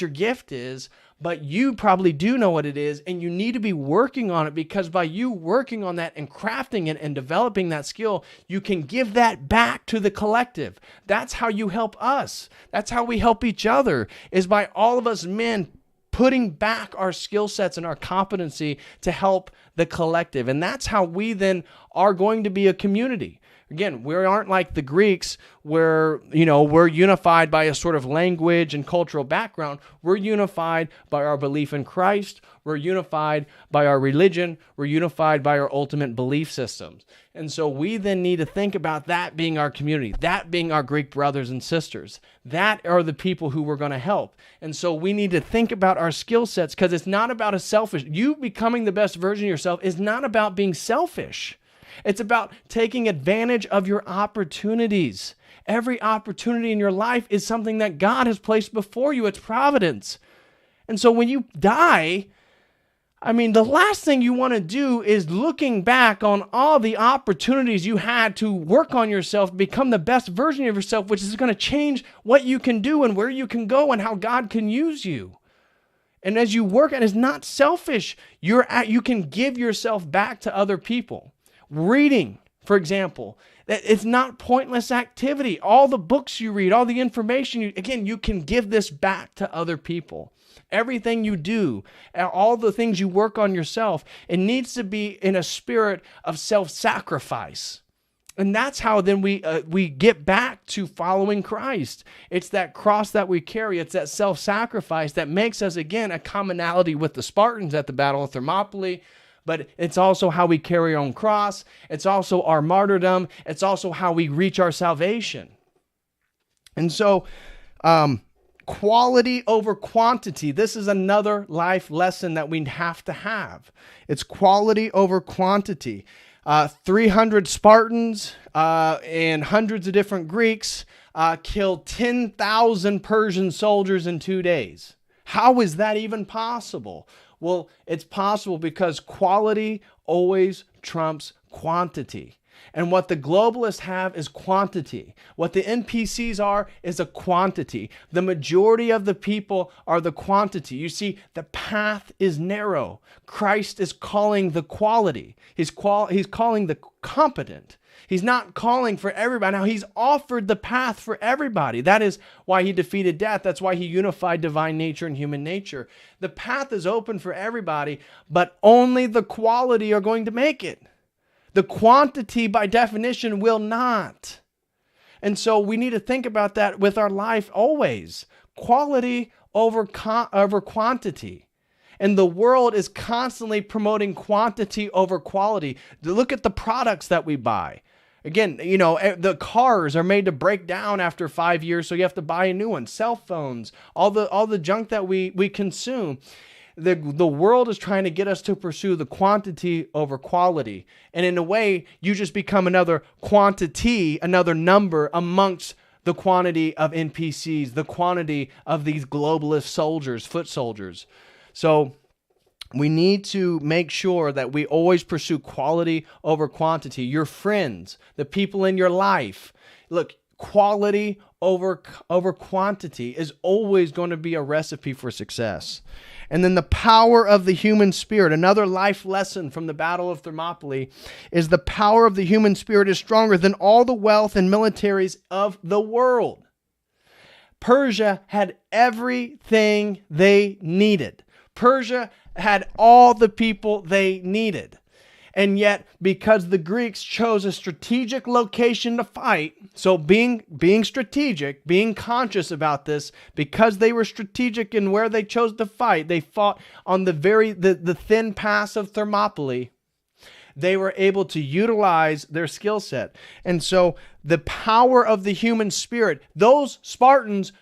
S1: your gift is. But you probably do know what it is, and you need to be working on it, because by you working on that and crafting it and developing that skill, you can give that back to the collective. That's how you help us. That's how we help each other, is by all of us men putting back our skill sets and our competency to help the collective. And that's how we then are going to be a community. Again, we aren't like the Greeks where, we're unified by a sort of language and cultural background. We're unified by our belief in Christ. We're unified by our religion. We're unified by our ultimate belief systems. And so we then need to think about that being our community, that being our Greek brothers and sisters. That are the people who we're going to help. And so we need to think about our skill sets, because it's not about you becoming the best version of yourself is not about being selfish. It's about taking advantage of your opportunities. Every opportunity in your life is something that God has placed before you. It's providence. And so when you die, the last thing you want to do is looking back on all the opportunities you had to work on yourself, to become the best version of yourself, which is going to change what you can do and where you can go and how God can use you. And as you work, and it's not selfish, you can give yourself back to other people. Reading, for example, it's not pointless activity. All the books you read, all the information, you can give this back to other people. Everything you do, all the things you work on yourself, it needs to be in a spirit of self-sacrifice. And that's how then we get back to following Christ. It's that cross that we carry. It's that self-sacrifice that makes us, again, a commonality with the Spartans at the Battle of Thermopylae. But it's also how we carry our own cross. It's also our martyrdom. It's also how we reach our salvation. And so, quality over quantity. This is another life lesson that we have to have. It's quality over quantity. 300 Spartans and hundreds of different Greeks killed 10,000 Persian soldiers in 2 days. How is that even possible? Well, it's possible because quality always trumps quantity. And what the globalists have is quantity. What the NPCs are is a quantity. The majority of the people are the quantity. You see, the path is narrow. Christ is calling the quality. He's calling the competent. He's not calling for everybody. Now, he's offered the path for everybody. That is why he defeated death. That's why he unified divine nature and human nature. The path is open for everybody, but only the quality are going to make it. The quantity, by definition, will not. And so we need to think about that with our life always. Quality over quantity. And the world is constantly promoting quantity over quality. Look at the products that we buy. Again, the cars are made to break down after 5 years, so you have to buy a new one. Cell phones, all the junk that we consume. The world is trying to get us to pursue the quantity over quality. And in a way, you just become another quantity, another number amongst the quantity of NPCs, the quantity of these globalist soldiers, foot soldiers. So We need to make sure that we always pursue quality over quantity. Your friends, the people in your life. Look, quality over quantity is always going to be a recipe for success. And then the power of the human spirit. Another life lesson from the Battle of Thermopylae is the power of the human spirit is stronger than all the wealth and militaries of the world. Persia had everything they needed. Persia had all the people they needed. And yet, because the Greeks chose a strategic location to fight, so being strategic, being conscious about this, because they were strategic in where they chose to fight, they fought on the thin pass of Thermopylae. They were able to utilize their skill set. And so the power of the human spirit, those Spartans,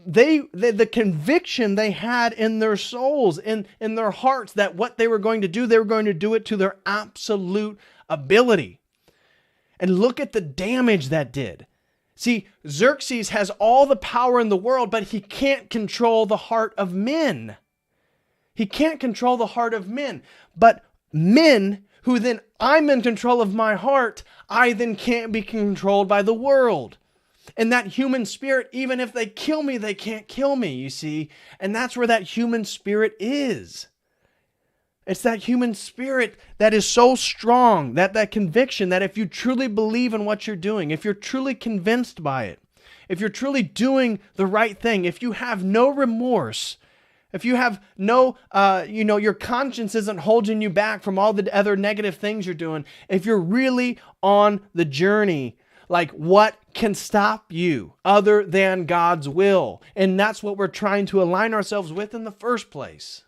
S1: the conviction they had in their souls, in their hearts, that what they were going to do, they were going to do it to their absolute ability. And look at the damage that did. See, Xerxes has all the power in the world, but he can't control the heart of men. He can't control the heart of men. But men who then, I'm in control of my heart, I then can't be controlled by the world. And that human spirit, even if they kill me, they can't kill me, you see. And that's where that human spirit is. It's that human spirit that is so strong, that conviction that if you truly believe in what you're doing, if you're truly convinced by it, if you're truly doing the right thing, if you have no remorse, if you have no, your conscience isn't holding you back from all the other negative things you're doing, if you're really on the journey, like, what can stop you other than God's will? And that's what we're trying to align ourselves with in the first place.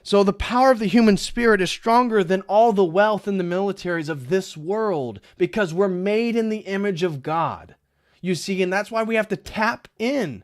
S1: So the power of the human spirit is stronger than all the wealth and the militaries of this world, because we're made in the image of God. You see, and that's why we have to tap into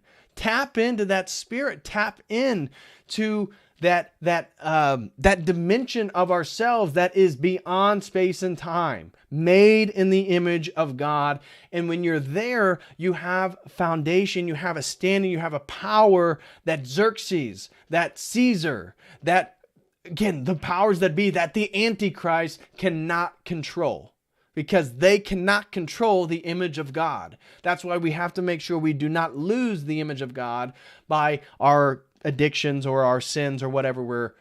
S1: that spirit, tap in to that dimension of ourselves that is beyond space and time, made in the image of God. And when you're there, you have foundation, you have a standing, you have a power that Xerxes, that Caesar, that, again, the powers that be, that the Antichrist cannot control, because they cannot control the image of God. That's why we have to make sure we do not lose the image of God by our addictions or our sins or whatever we're,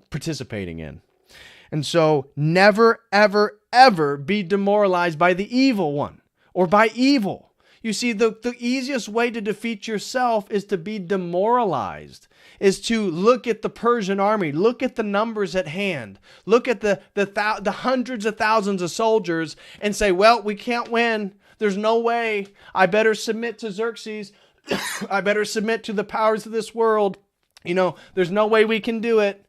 S1: participating in. And so never, ever, ever be demoralized by the evil one or by evil. You see, the easiest way to defeat yourself is to be demoralized, is to look at the Persian army, look at the numbers at hand, look at the hundreds of thousands of soldiers and say, well, we can't win. There's no way. I better submit to Xerxes. I better submit to the powers of this world. There's no way we can do it.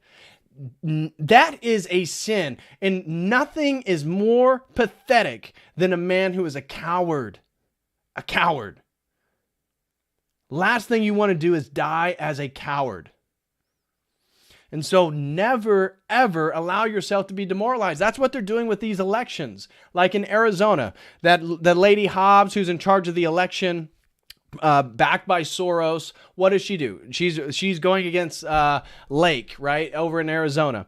S1: That is a sin. And nothing is more pathetic than a man who is a coward. A coward. Last thing you want to do is die as a coward. And so never, ever allow yourself to be demoralized. That's what they're doing with these elections. Like in Arizona, that lady Hobbs, who's in charge of the election, backed by Soros, what does she do? She's going against Lake, right, over in Arizona.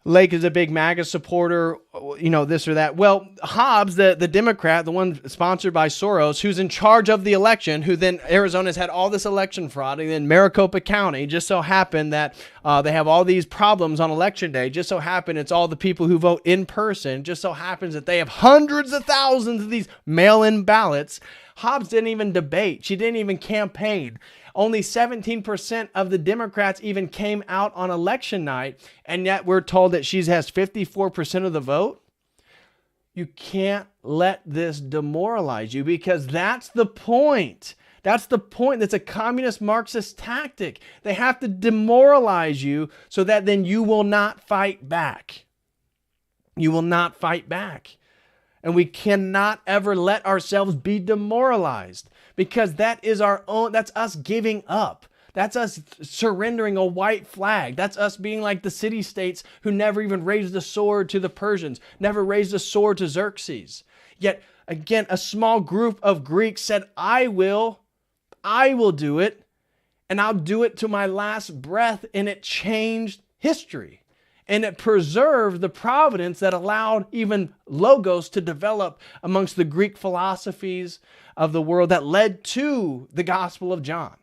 S1: Lake is a big MAGA supporter, this or that. Well, Hobbs, the Democrat, the one sponsored by Soros, who's in charge of the election, who then Arizona's had all this election fraud, and then Maricopa County, just so happened that they have all these problems on election day. Just so happened it's all the people who vote in person. Just so happens that they have hundreds of thousands of these mail-in ballots. Hobbs didn't even debate. She didn't even campaign. Only 17% of the Democrats even came out on election night, and yet we're told that she has 54% of the vote. You can't let this demoralize you, because that's the point. That's the point. That's a communist Marxist tactic. They have to demoralize you so that then you will not fight back. You will not fight back. And we cannot ever let ourselves be demoralized, because that is that's us giving up. That's us surrendering a white flag. That's us being like the city-states who never even raised a sword to the Persians, never raised a sword to Xerxes. Yet, again, a small group of Greeks said, I will do it. and I'll do it to my last breath. And it changed history. And it preserved the providence that allowed even logos to develop amongst the Greek philosophies of the world that led to the Gospel of John.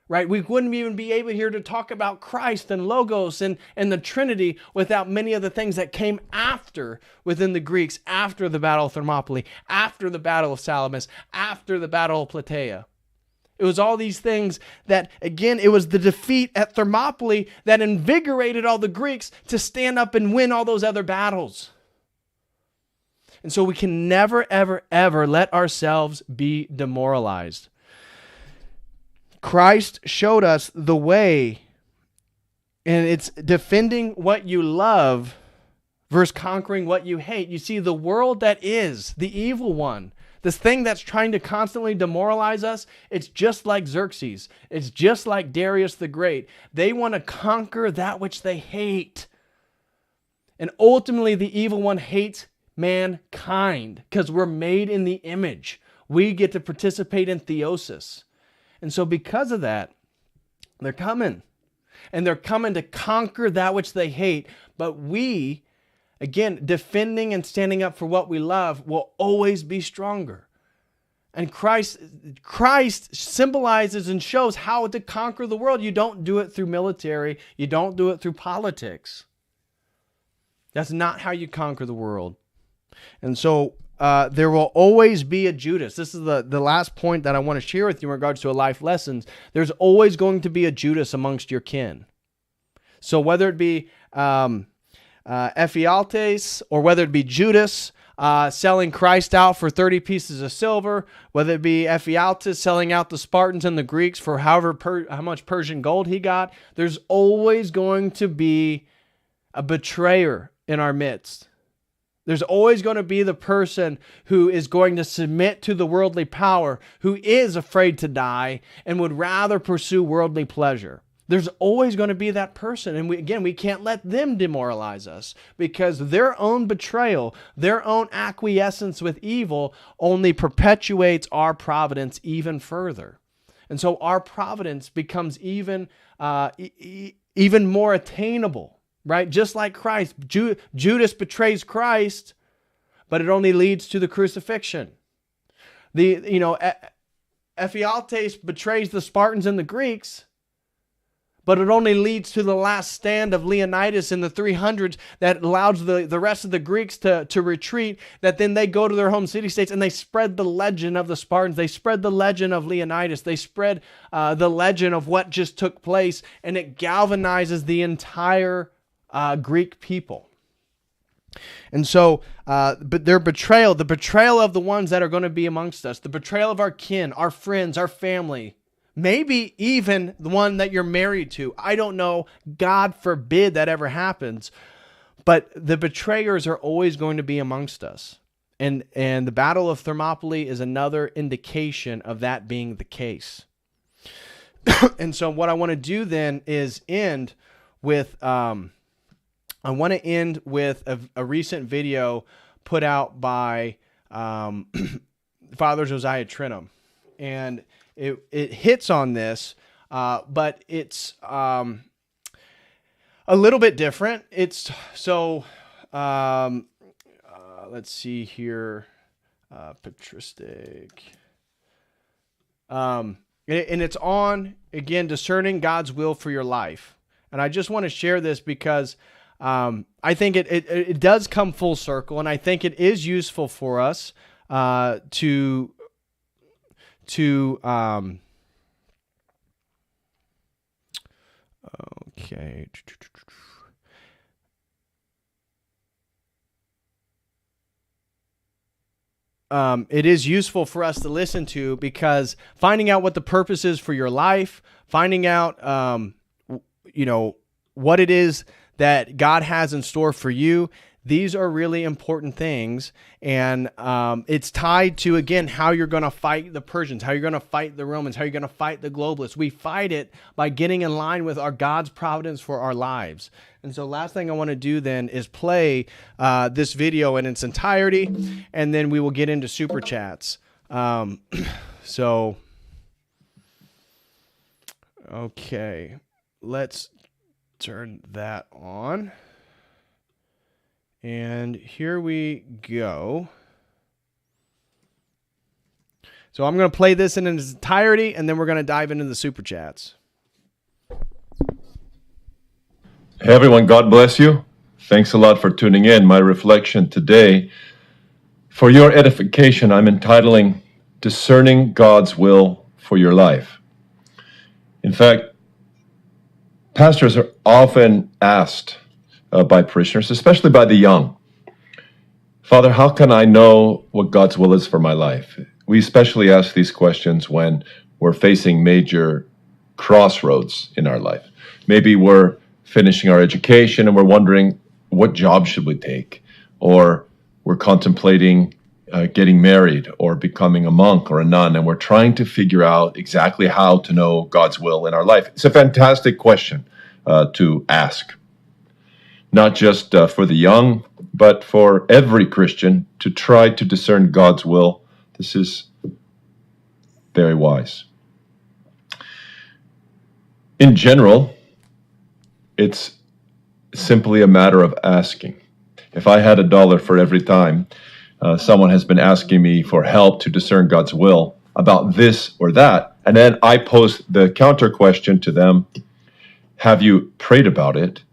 S1: Right? We wouldn't even be able here to talk about Christ and logos and the Trinity without many of the things that came after within the Greeks, after the Battle of Thermopylae, after the Battle of Salamis, after the Battle of Plataea. It was all these things that, again, it was the defeat at Thermopylae that invigorated all the Greeks to stand up and win all those other battles. And so we can never, ever, ever let ourselves be demoralized. Christ showed us the way, and it's defending what you love versus conquering what you hate. You see, the world that is, the evil one, this thing that's trying to constantly demoralize us, it's just like Xerxes. It's just like Darius the Great. They want to conquer that which they hate. And ultimately, the evil one hates mankind because we're made in the image. We get to participate in theosis. And so because of that, they're coming. And they're coming to conquer that which they hate. But we, again, defending and standing up for what we love will always be stronger. And Christ symbolizes and shows how to conquer the world. You don't do it through military. You don't do it through politics. That's not how you conquer the world. And so there will always be a Judas. This is the last point that I want to share with you in regards to a life lessons. There's always going to be a Judas amongst your kin. So whether it be Ephialtes or whether it be Judas selling Christ out for 30 pieces of silver, whether it be Ephialtes selling out the Spartans and the Greeks for how much Persian gold he got, there's always going to be a betrayer in our midst. There's always going to be the person who is going to submit to the worldly power, who is afraid to die and would rather pursue worldly pleasure. There's always going to be that person. And we can't let them demoralize us because their own betrayal, their own acquiescence with evil only perpetuates our providence even further. And so our providence becomes even more attainable. Right? Just like Christ. Judas betrays Christ, but it only leads to the crucifixion. Ephialtes betrays the Spartans and the Greeks, but it only leads to the last stand of Leonidas in the 300s that allows the rest of the Greeks to retreat, that then they go to their home city-states and they spread the legend of the Spartans. They spread the legend of Leonidas. They spread the legend of what just took place, and it galvanizes the entire Greek people. And so, but their betrayal, the betrayal of the ones that are going to be amongst us, the betrayal of our kin, our friends, our family, maybe even the one that you're married to. I don't know. God forbid that ever happens. But the betrayers are always going to be amongst us. And the Battle of Thermopylae is another indication of that being the case. And so what I want to do then is end with... I want to end with a recent video put out by Father Josiah Trenum. And it hits on this, but it's a little bit different. It's so, let's see here, patristic. And it's on, again, discerning God's will for your life. And I just want to share this because I think it does come full circle, and I think it is useful for us to okay. It is useful for us to listen to because finding out what the purpose is for your life, finding out, what it is that God has in store for you. These are really important things. And it's tied to, again, how you're going to fight the Persians, how you're going to fight the Romans, how you're going to fight the globalists. We fight it by getting in line with our God's providence for our lives. And so last thing I want to do then is play this video in its entirety, and then we will get into super chats. So Okay, let's turn that on. And here we go. So I'm going to play this in its entirety, and then we're going to dive into the super chats.
S2: Hey everyone, God bless you. Thanks a lot for tuning in. My reflection today, for your edification, I'm entitling Discerning God's Will for Your Life. In fact, pastors are often asked by parishioners, especially by the young, Father, how can I know what God's will is for my life? We especially ask these questions when we're facing major crossroads in our life. Maybe we're finishing our education and we're wondering, what job should we take? Or we're contemplating getting married or becoming a monk or a nun, and we're trying to figure out exactly how to know God's will in our life. It's a fantastic question to ask, not just for the young, but for every Christian to try to discern God's will. This is very wise. In general, it's simply a matter of asking. If I had $1 for every time someone has been asking me for help to discern God's will about this or that, and then I pose the counter question to them, have you prayed about it?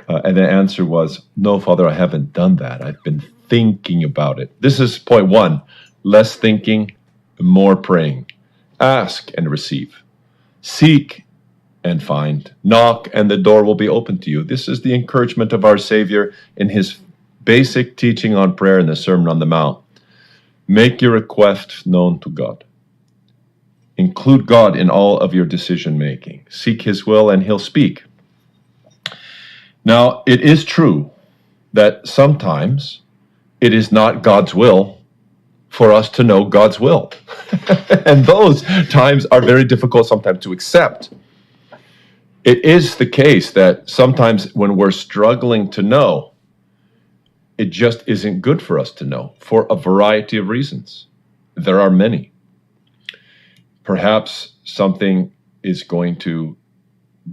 S2: And the answer was, no, Father, I haven't done that. I've been thinking about it. This is point one: less thinking, more praying. Ask and receive. Seek and find. Knock and the door will be open to you. This is the encouragement of our Savior in his basic teaching on prayer in the Sermon on the Mount. Make your request known to God. Include God in all of your decision making. Seek his will and he'll speak. Now, it is true that sometimes it is not God's will for us to know God's will. And those times are very difficult sometimes to accept. It is the case that sometimes when we're struggling to know, it just isn't good for us to know for a variety of reasons. There are many. Perhaps something is going to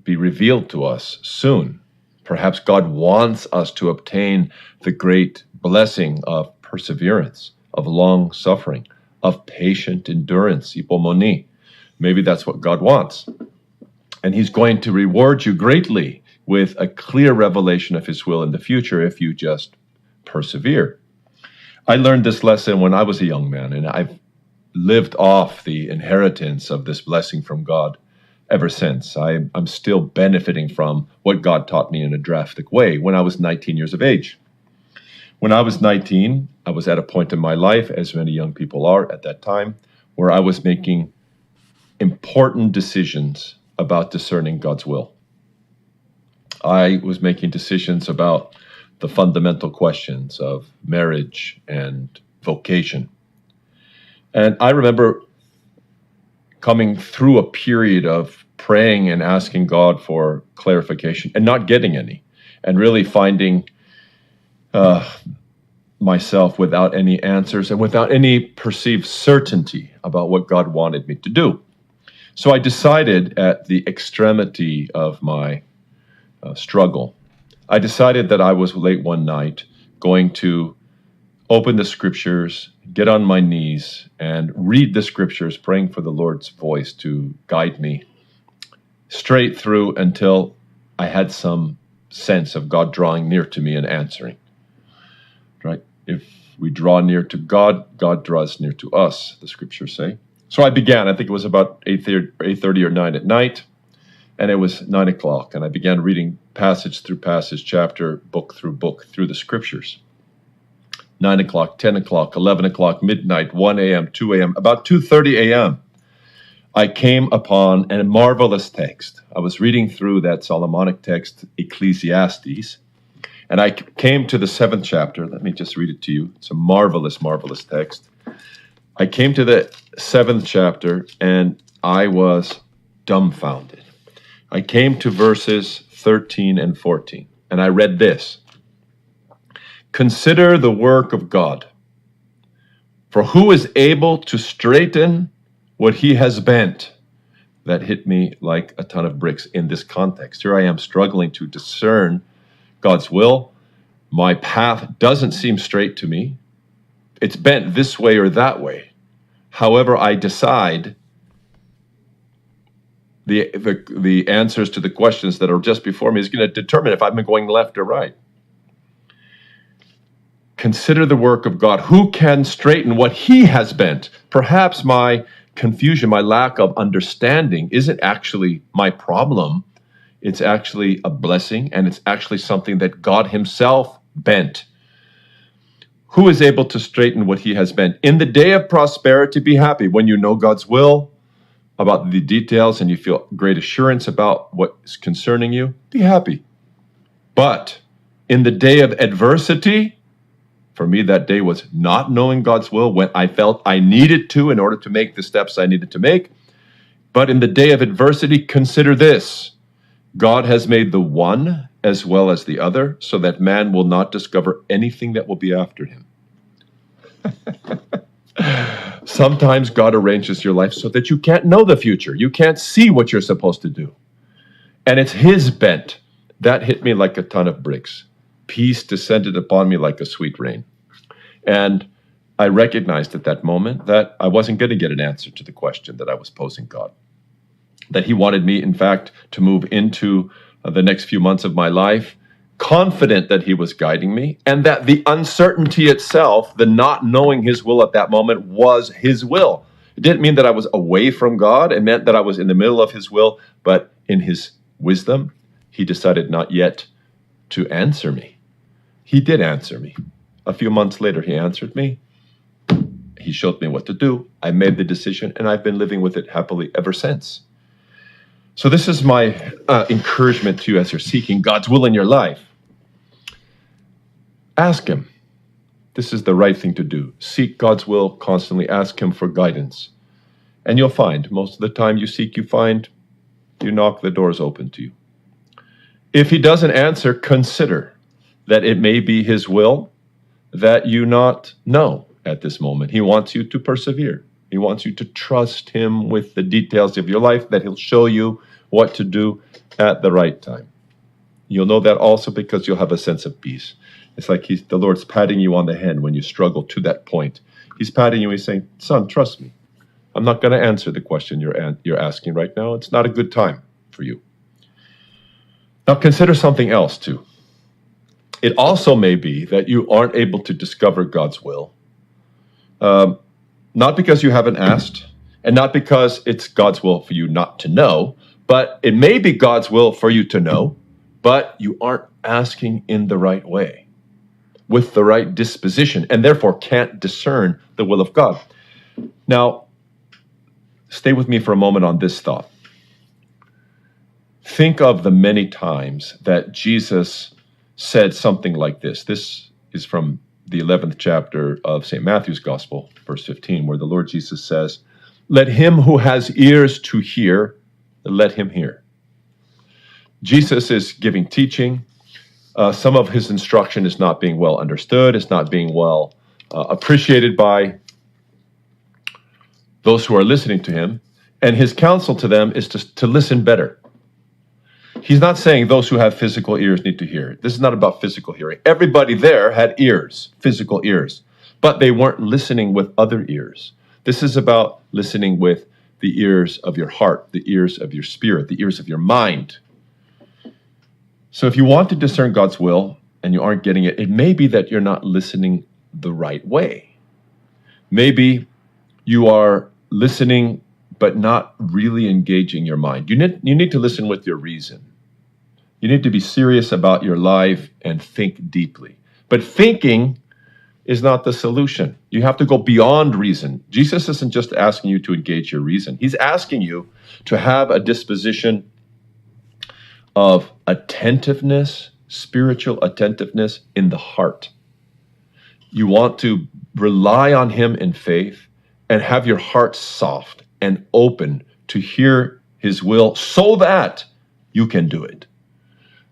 S2: be revealed to us soon. Perhaps God wants us to obtain the great blessing of perseverance, of long suffering, of patient endurance, hypomone. Maybe that's what God wants. And he's going to reward you greatly with a clear revelation of his will in the future if you just persevere. I learned this lesson when I was a young man, and I've lived off the inheritance of this blessing from God ever since. I'm still benefiting from what God taught me in a drastic way when I was 19 years of age. When I was 19, I was at a point in my life, as many young people are at that time, where I was making important decisions about discerning God's will. I was making decisions about the fundamental questions of marriage and vocation. And I remember coming through a period of praying and asking God for clarification and not getting any, and really finding myself without any answers and without any perceived certainty about what God wanted me to do. So I decided at the extremity of my struggle, I decided that I was late one night going to open the scriptures, get on my knees, and read the scriptures, praying for the Lord's voice to guide me straight through until I had some sense of God drawing near to me and answering. Right? If we draw near to God, God draws near to us, the scriptures say. So I began, I think it was about 8:30 or 9 at night, and it was 9 o'clock, and I began reading passage through passage, chapter, book, through the scriptures. 9 o'clock, 10 o'clock, 11 o'clock, midnight, 1 a.m., 2 a.m., about 2:30 a.m., I came upon a marvelous text. I was reading through that Solomonic text, Ecclesiastes, and I came to the 7th chapter. Let me just read it to you. It's a marvelous, marvelous text. I came to the 7th chapter, and I was dumbfounded. I came to verses 13 and 14, and I read this. Consider the work of God, for who is able to straighten what he has bent? that hit me like a ton of bricks in this context. Here I am struggling to discern God's will. My path doesn't seem straight to me. It's bent this way or that way. However I decide, the answers to the questions that are just before me is going to determine if I'm going left or right. Consider the work of God. Who can straighten what he has bent? Perhaps my confusion, my lack of understanding isn't actually my problem. It's actually a blessing, and it's actually something that God himself bent. Who is able to straighten what he has bent? In the day of prosperity, be happy. When you know God's will about the details and you feel great assurance about what's concerning you, be happy. But in the day of adversity, for me, that day was not knowing God's will when I felt I needed to in order to make the steps I needed to make. But in the day of adversity, consider this: God has made the one as well as the other, so that man will not discover anything that will be after him. Sometimes God arranges your life so that you can't know the future. You can't see what you're supposed to do. And it's his bent. That hit me like a ton of bricks. Peace descended upon me like a sweet rain. And I recognized at that moment that I wasn't going to get an answer to the question that I was posing God. That he wanted me, in fact, to move into the next few months of my life, confident that he was guiding me, and that the uncertainty itself, the not knowing his will at that moment, was his will. It didn't mean that I was away from God. It meant that I was in the middle of his will, but in his wisdom, he decided not yet to answer me. He did answer me. A few months later, he answered me. He showed me what to do. I made the decision, and I've been living with it happily ever since. So this is my encouragement to you as you're seeking God's will in your life. Ask him. This is the right thing to do. Seek God's will constantly. Ask him for guidance. And you'll find, most of the time you seek, you find, you knock, the doors open to you. If he doesn't answer, consider that it may be his will that you not know at this moment. He wants you to persevere. He wants you to trust him with the details of your life, that he'll show you what to do at the right time. You'll know that also because you'll have a sense of peace. It's like the Lord's patting you on the head when you struggle to that point. He's patting you, he's saying, son, trust me. I'm not going to answer the question you're asking right now. It's not a good time for you. Now consider something else too. It also may be that you aren't able to discover God's will. Not because you haven't asked, and not because it's God's will for you not to know, but it may be God's will for you to know, but you aren't asking in the right way, with the right disposition, and therefore can't discern the will of God. Now, stay with me for a moment on this thought. Think of the many times that Jesus said something like this. This is from the 11th chapter of St. Matthew's Gospel, verse 15, where the Lord Jesus says, "Let him who has ears to hear, let him hear." Jesus is giving teaching. Some of his instruction is not being well understood. It's not being well appreciated by those who are listening to him. And his counsel to them is to listen better. He's not saying those who have physical ears need to hear. This is not about physical hearing. Everybody there had ears, physical ears, but they weren't listening with other ears. This is about listening with the ears of your heart, the ears of your spirit, the ears of your mind. So if you want to discern God's will and you aren't getting it, it may be that you're not listening the right way. Maybe you are listening but not really engaging your mind. You need to listen with your reason. You need to be serious about your life and think deeply. But thinking is not the solution. You have to go beyond reason. Jesus isn't just asking you to engage your reason. He's asking you to have a disposition of attentiveness, spiritual attentiveness in the heart. You want to rely on him in faith and have your heart soft and open to hear his will so that you can do it.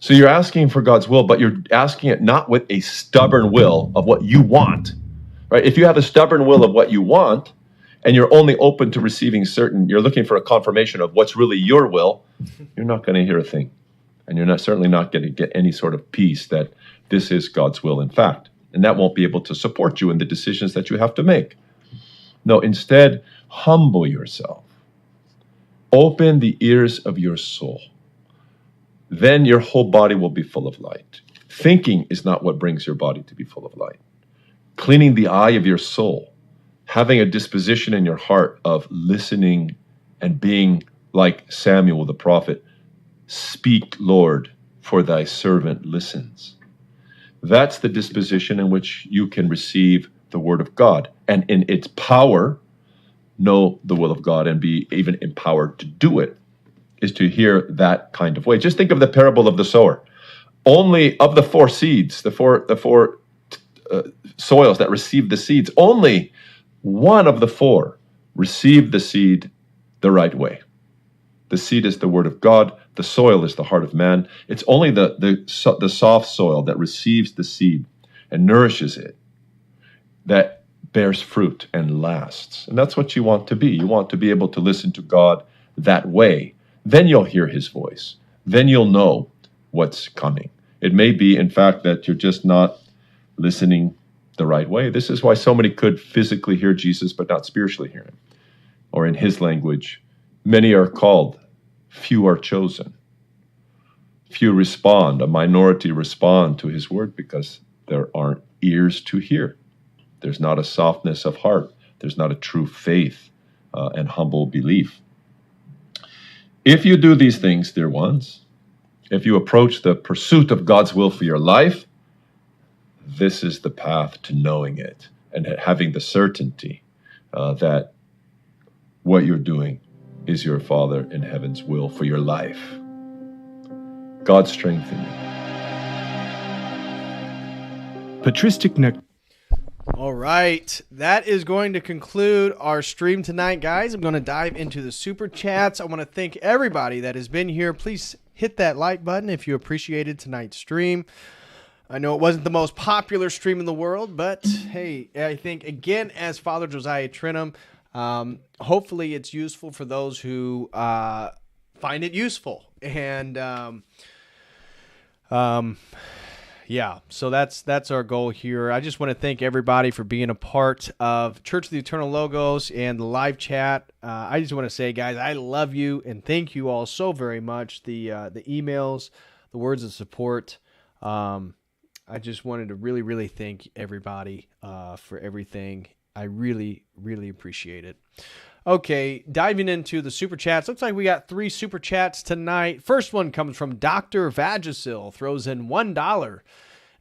S2: So you're asking for God's will, but you're asking it not with a stubborn will of what you want, right? If you have a stubborn will of what you want, and you're only open to receiving you're looking for a confirmation of what's really your will, you're not going to hear a thing. And you're certainly not going to get any sort of peace that this is God's will, in fact. And that won't be able to support you in the decisions that you have to make. No, instead, humble yourself. Open the ears of your soul. Then your whole body will be full of light. Thinking is not what brings your body to be full of light. Cleaning the eye of your soul, having a disposition in your heart of listening and being like Samuel the prophet, speak, Lord, for thy servant listens. That's the disposition in which you can receive the word of God, and in its power, know the will of God and be even empowered to do it, is to hear that kind of way. Just think of the parable of the sower. Only of the four seeds, the four soils that received the seeds, only one of the four received the seed the right way. The seed is the word of God. The soil is the heart of man. It's only the soft soil that receives the seed and nourishes it that bears fruit and lasts. And that's what you want to be. You want to be able to listen to God that way. Then you'll hear his voice. Then you'll know what's coming. It may be, in fact, that you're just not listening the right way. This is why so many could physically hear Jesus, but not spiritually hear him. Or in his language, many are called, few are chosen. Few respond, a minority respond to his word because there aren't ears to hear. There's not a softness of heart. There's not a true faith and humble belief. If you do these things, dear ones, if you approach the pursuit of God's will for your life, this is the path to knowing it and having the certainty that what you're doing is your Father in heaven's will for your life. God strengthen you.
S3: Patristic neck.
S1: All right, that is going to conclude our stream tonight, guys. I'm going to dive into the super chats. I want to thank everybody that has been here. Please hit that like button if you appreciated tonight's stream. I know it wasn't the most popular stream in the world, but hey, I think, again, as Father Josiah Trenum, hopefully it's useful for those who find it useful. And yeah, so that's our goal here. I just want to thank everybody for being a part of Church of the Eternal Logos and the live chat. I just want to say, guys, I love you and thank you all so very much. The emails, the words of support. I just wanted to really, really thank everybody for everything. I really, really appreciate it. Okay, diving into the super chats. Looks like we got 3 super chats tonight. First one comes from Dr. Vagisil, throws in $1.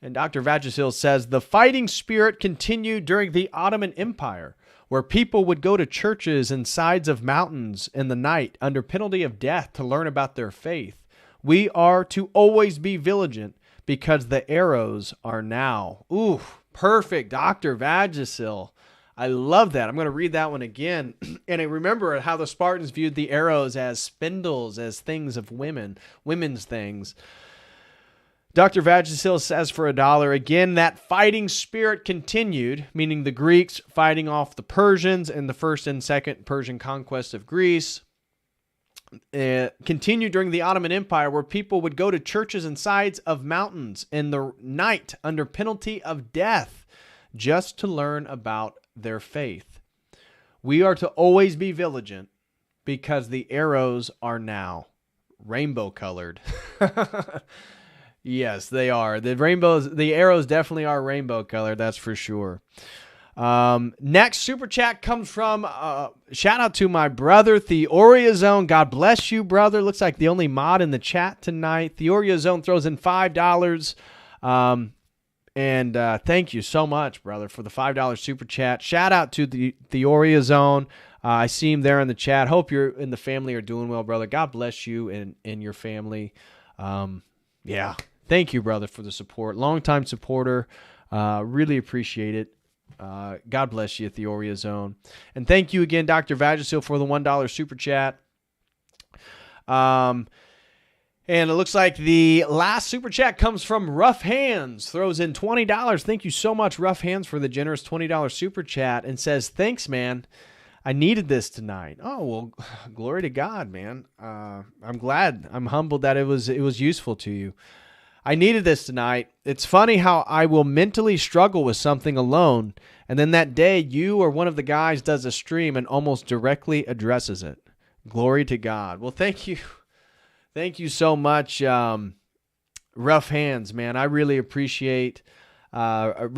S1: And Dr. Vagisil says, the fighting spirit continued during the Ottoman Empire, where people would go to churches and sides of mountains in the night under penalty of death to learn about their faith. We are to always be vigilant because the arrows are now. Ooh, perfect, Dr. Vagisil. I love that. I'm going to read that one again. And I remember how the Spartans viewed the arrows as spindles, as things of women's things. Dr. Vagisil says for $1, again, that fighting spirit continued, meaning the Greeks fighting off the Persians in the first and second Persian conquest of Greece. Continued during the Ottoman Empire, where people would go to churches and sides of mountains in the night under penalty of death just to learn about their faith. We are to always be vigilant because the arrows are now rainbow colored. Yes, they are. The arrows definitely are rainbow colored, that's for sure. Next super chat comes from shout out to my brother Theoria Zone. God bless you, brother. Looks like the only mod in the chat tonight. Theoria Zone throws in $5. And thank you so much, brother, for the $5 super chat. Shout out to the Theoria Zone. I see him there in the chat. Hope you and the family are doing well, brother. God bless you and your family. Yeah, thank you, brother, for the support. Longtime supporter. Really appreciate it. God bless you, Theoria Zone. And thank you again, Dr. Vagisil, for the $1 super chat. And it looks like the last super chat comes from Rough Hands. Throws in $20. Thank you so much, Rough Hands, for the generous $20 super chat. And says, thanks, man. I needed this tonight. Oh, well, glory to God, man. I'm glad. I'm humbled that it was useful to you. I needed this tonight. It's funny how I will mentally struggle with something alone, and then that day you or one of the guys does a stream and almost directly addresses it. Glory to God. Well, thank you. Thank you so much, Rough Hands, man. I really appreciate the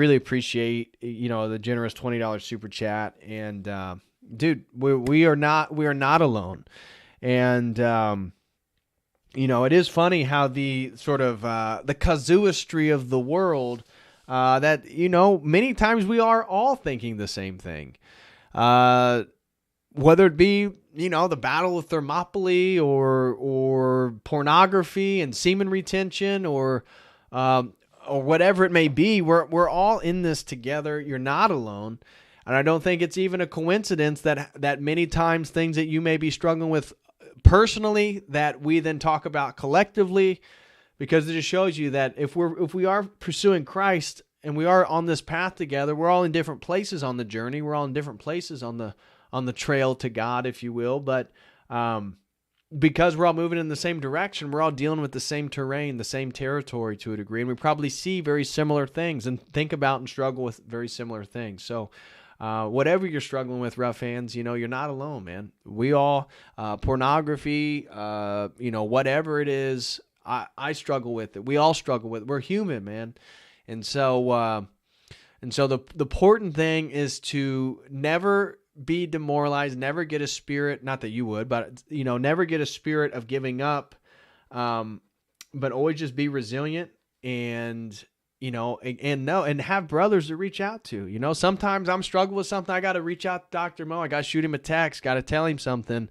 S1: generous $20 super chat. And dude, we are not alone. And it is funny how the sort of the casuistry of the world that many times we are all thinking the same thing. Whether it be the Battle of Thermopylae or pornography and semen retention or whatever it may be, we're all in this together. You're not alone. And I don't think it's even a coincidence that many times things that you may be struggling with personally that we then talk about collectively, because it just shows you that if we are pursuing Christ and we are on this path together, we're all in different places on the journey. We're all in different places on the trail to God, if you will. But because we're all moving in the same direction, we're all dealing with the same terrain, the same territory to a degree, and we probably see very similar things and think about and struggle with very similar things. So whatever you're struggling with, Rough Hands, you're not alone, man. We all, pornography, whatever it is, I struggle with it. We all struggle with it. We're human, man. And so the important thing is to never be demoralized, never get a spirit, not that you would, but never get a spirit of giving up, but always just be resilient and have brothers to reach out to. Sometimes I'm struggling with something, I got to reach out to Dr. Mo, I got to shoot him a text, got to tell him something,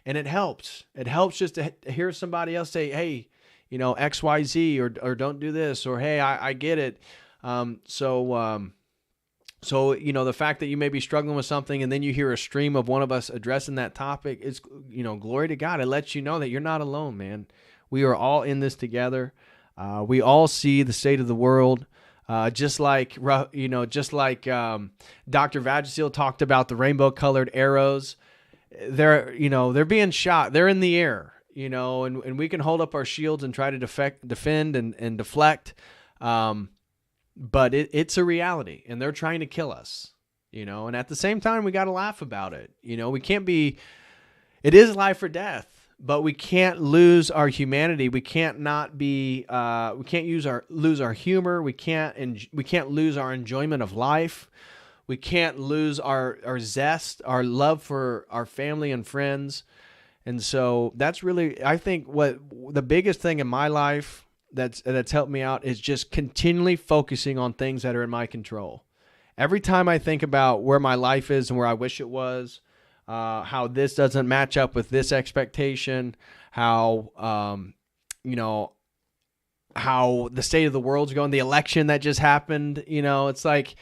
S1: and it helps just to hear somebody else say, hey, XYZ, or don't do this, or hey, I get it. So, the fact that you may be struggling with something and then you hear a stream of one of us addressing that topic, it's, glory to God. It lets you know that you're not alone, man. We are all in this together. We all see the state of the world. Just like Dr. Vagisil talked about the rainbow colored arrows. They're being shot. They're in the air, and we can hold up our shields and try to defend and deflect. But it's a reality, and they're trying to kill us, and at the same time, we got to laugh about it. We can't be, it is life or death, but we can't lose our humanity. We can't not be, we can't lose our humor. We can't lose our enjoyment of life. We can't lose our zest, our love for our family and friends. And so that's really, I think, what the biggest thing in my life that's helped me out is just continually focusing on things that are in my control. Every time I think about where my life is and where I wish it was, how this doesn't match up with this expectation, how how the state of the world's going, the election that just happened, it's like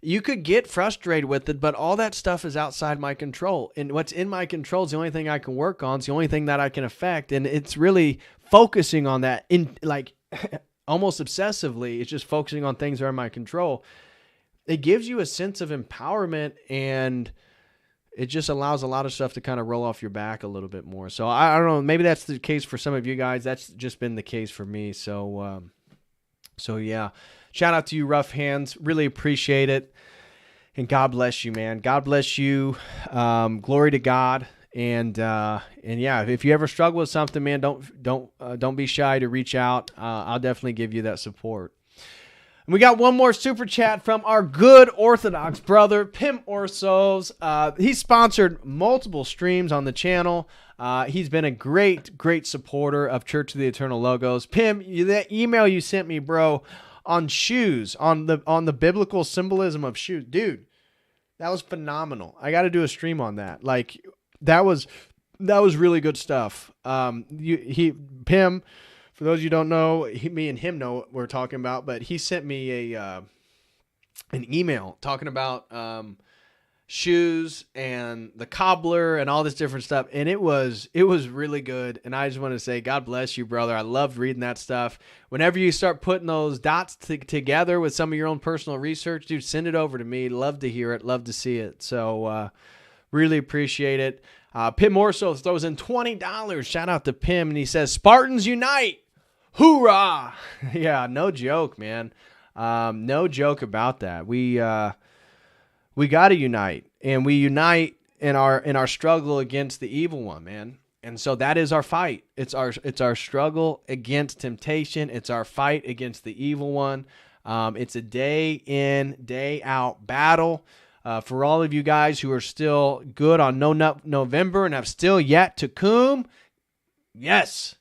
S1: you could get frustrated with it, but all that stuff is outside my control. And what's in my control is the only thing I can work on. It's the only thing that I can affect. And it's really focusing on that almost obsessively. It's just focusing on things that are in my control. It gives you a sense of empowerment, and it just allows a lot of stuff to kind of roll off your back a little bit more. So I don't know, maybe that's the case for some of you guys. That's just been the case for me. So yeah, shout out to you, Rough Hands. Really appreciate it. And God bless you, man. God bless you. Glory to God. And yeah, if you ever struggle with something, man, don't be shy to reach out. I'll definitely give you that support. And we got one more super chat from our good Orthodox brother, Pim Orsovs. He's sponsored multiple streams on the channel. He's been a great supporter of Church of the Eternal Logos. Pim, that email you sent me, bro, on shoes, on the biblical symbolism of shoes, dude, that was phenomenal. I got to do a stream on that. Like, that was really good stuff. Pim, for those you don't know, me and him know what we're talking about, but he sent me an email talking about shoes and the cobbler and all this different stuff, and it was really good. And I just want to say, God bless you, brother. I loved reading that stuff. Whenever you start putting those dots together with some of your own personal research, dude, send it over to me. Love to hear it. Love to see it. So Really appreciate it. Pim Orso throws in $20. Shout out to Pim, and he says, Spartans unite! Hoorah! Yeah, no joke, man. No joke about that. We got to unite, and we unite in our struggle against the evil one, man. And so that is our fight. It's our struggle against temptation. It's our fight against the evil one. It's a day in, day out battle. For all of you guys who are still good on No Nut November and have still yet to come, yes.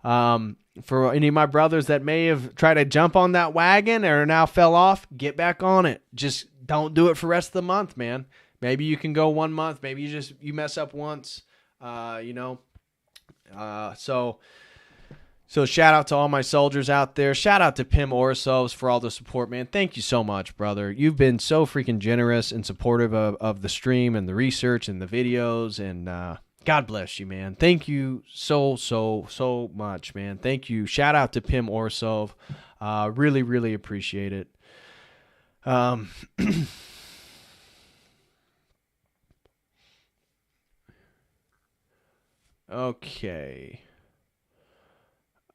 S1: For any of my brothers that may have tried to jump on that wagon or now fell off, get back on it. Just don't do it for the rest of the month, man. Maybe you can go 1 month. Maybe you mess up once, So shout out to all my soldiers out there. Shout out to Pim Orsovs for all the support, man. Thank you so much, brother. You've been so freaking generous and supportive of the stream and the research and the videos. And God bless you, man. Thank you so much, man. Thank you. Shout out to Pim Orsov. Really, really appreciate it. Okay.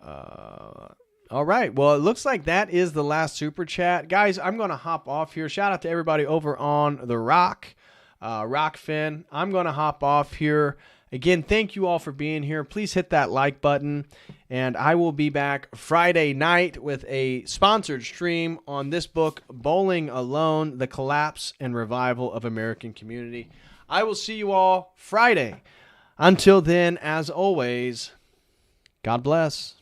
S1: All right. Well, it looks like that is the last super chat. Guys, I'm going to hop off here. Shout out to everybody over on the Rockfin. I'm going to hop off here. Again, thank you all for being here. Please hit that like button. And I will be back Friday night with a sponsored stream on this book, Bowling Alone, The Collapse and Revival of American Community. I will see you all Friday. Until then, as always, God bless.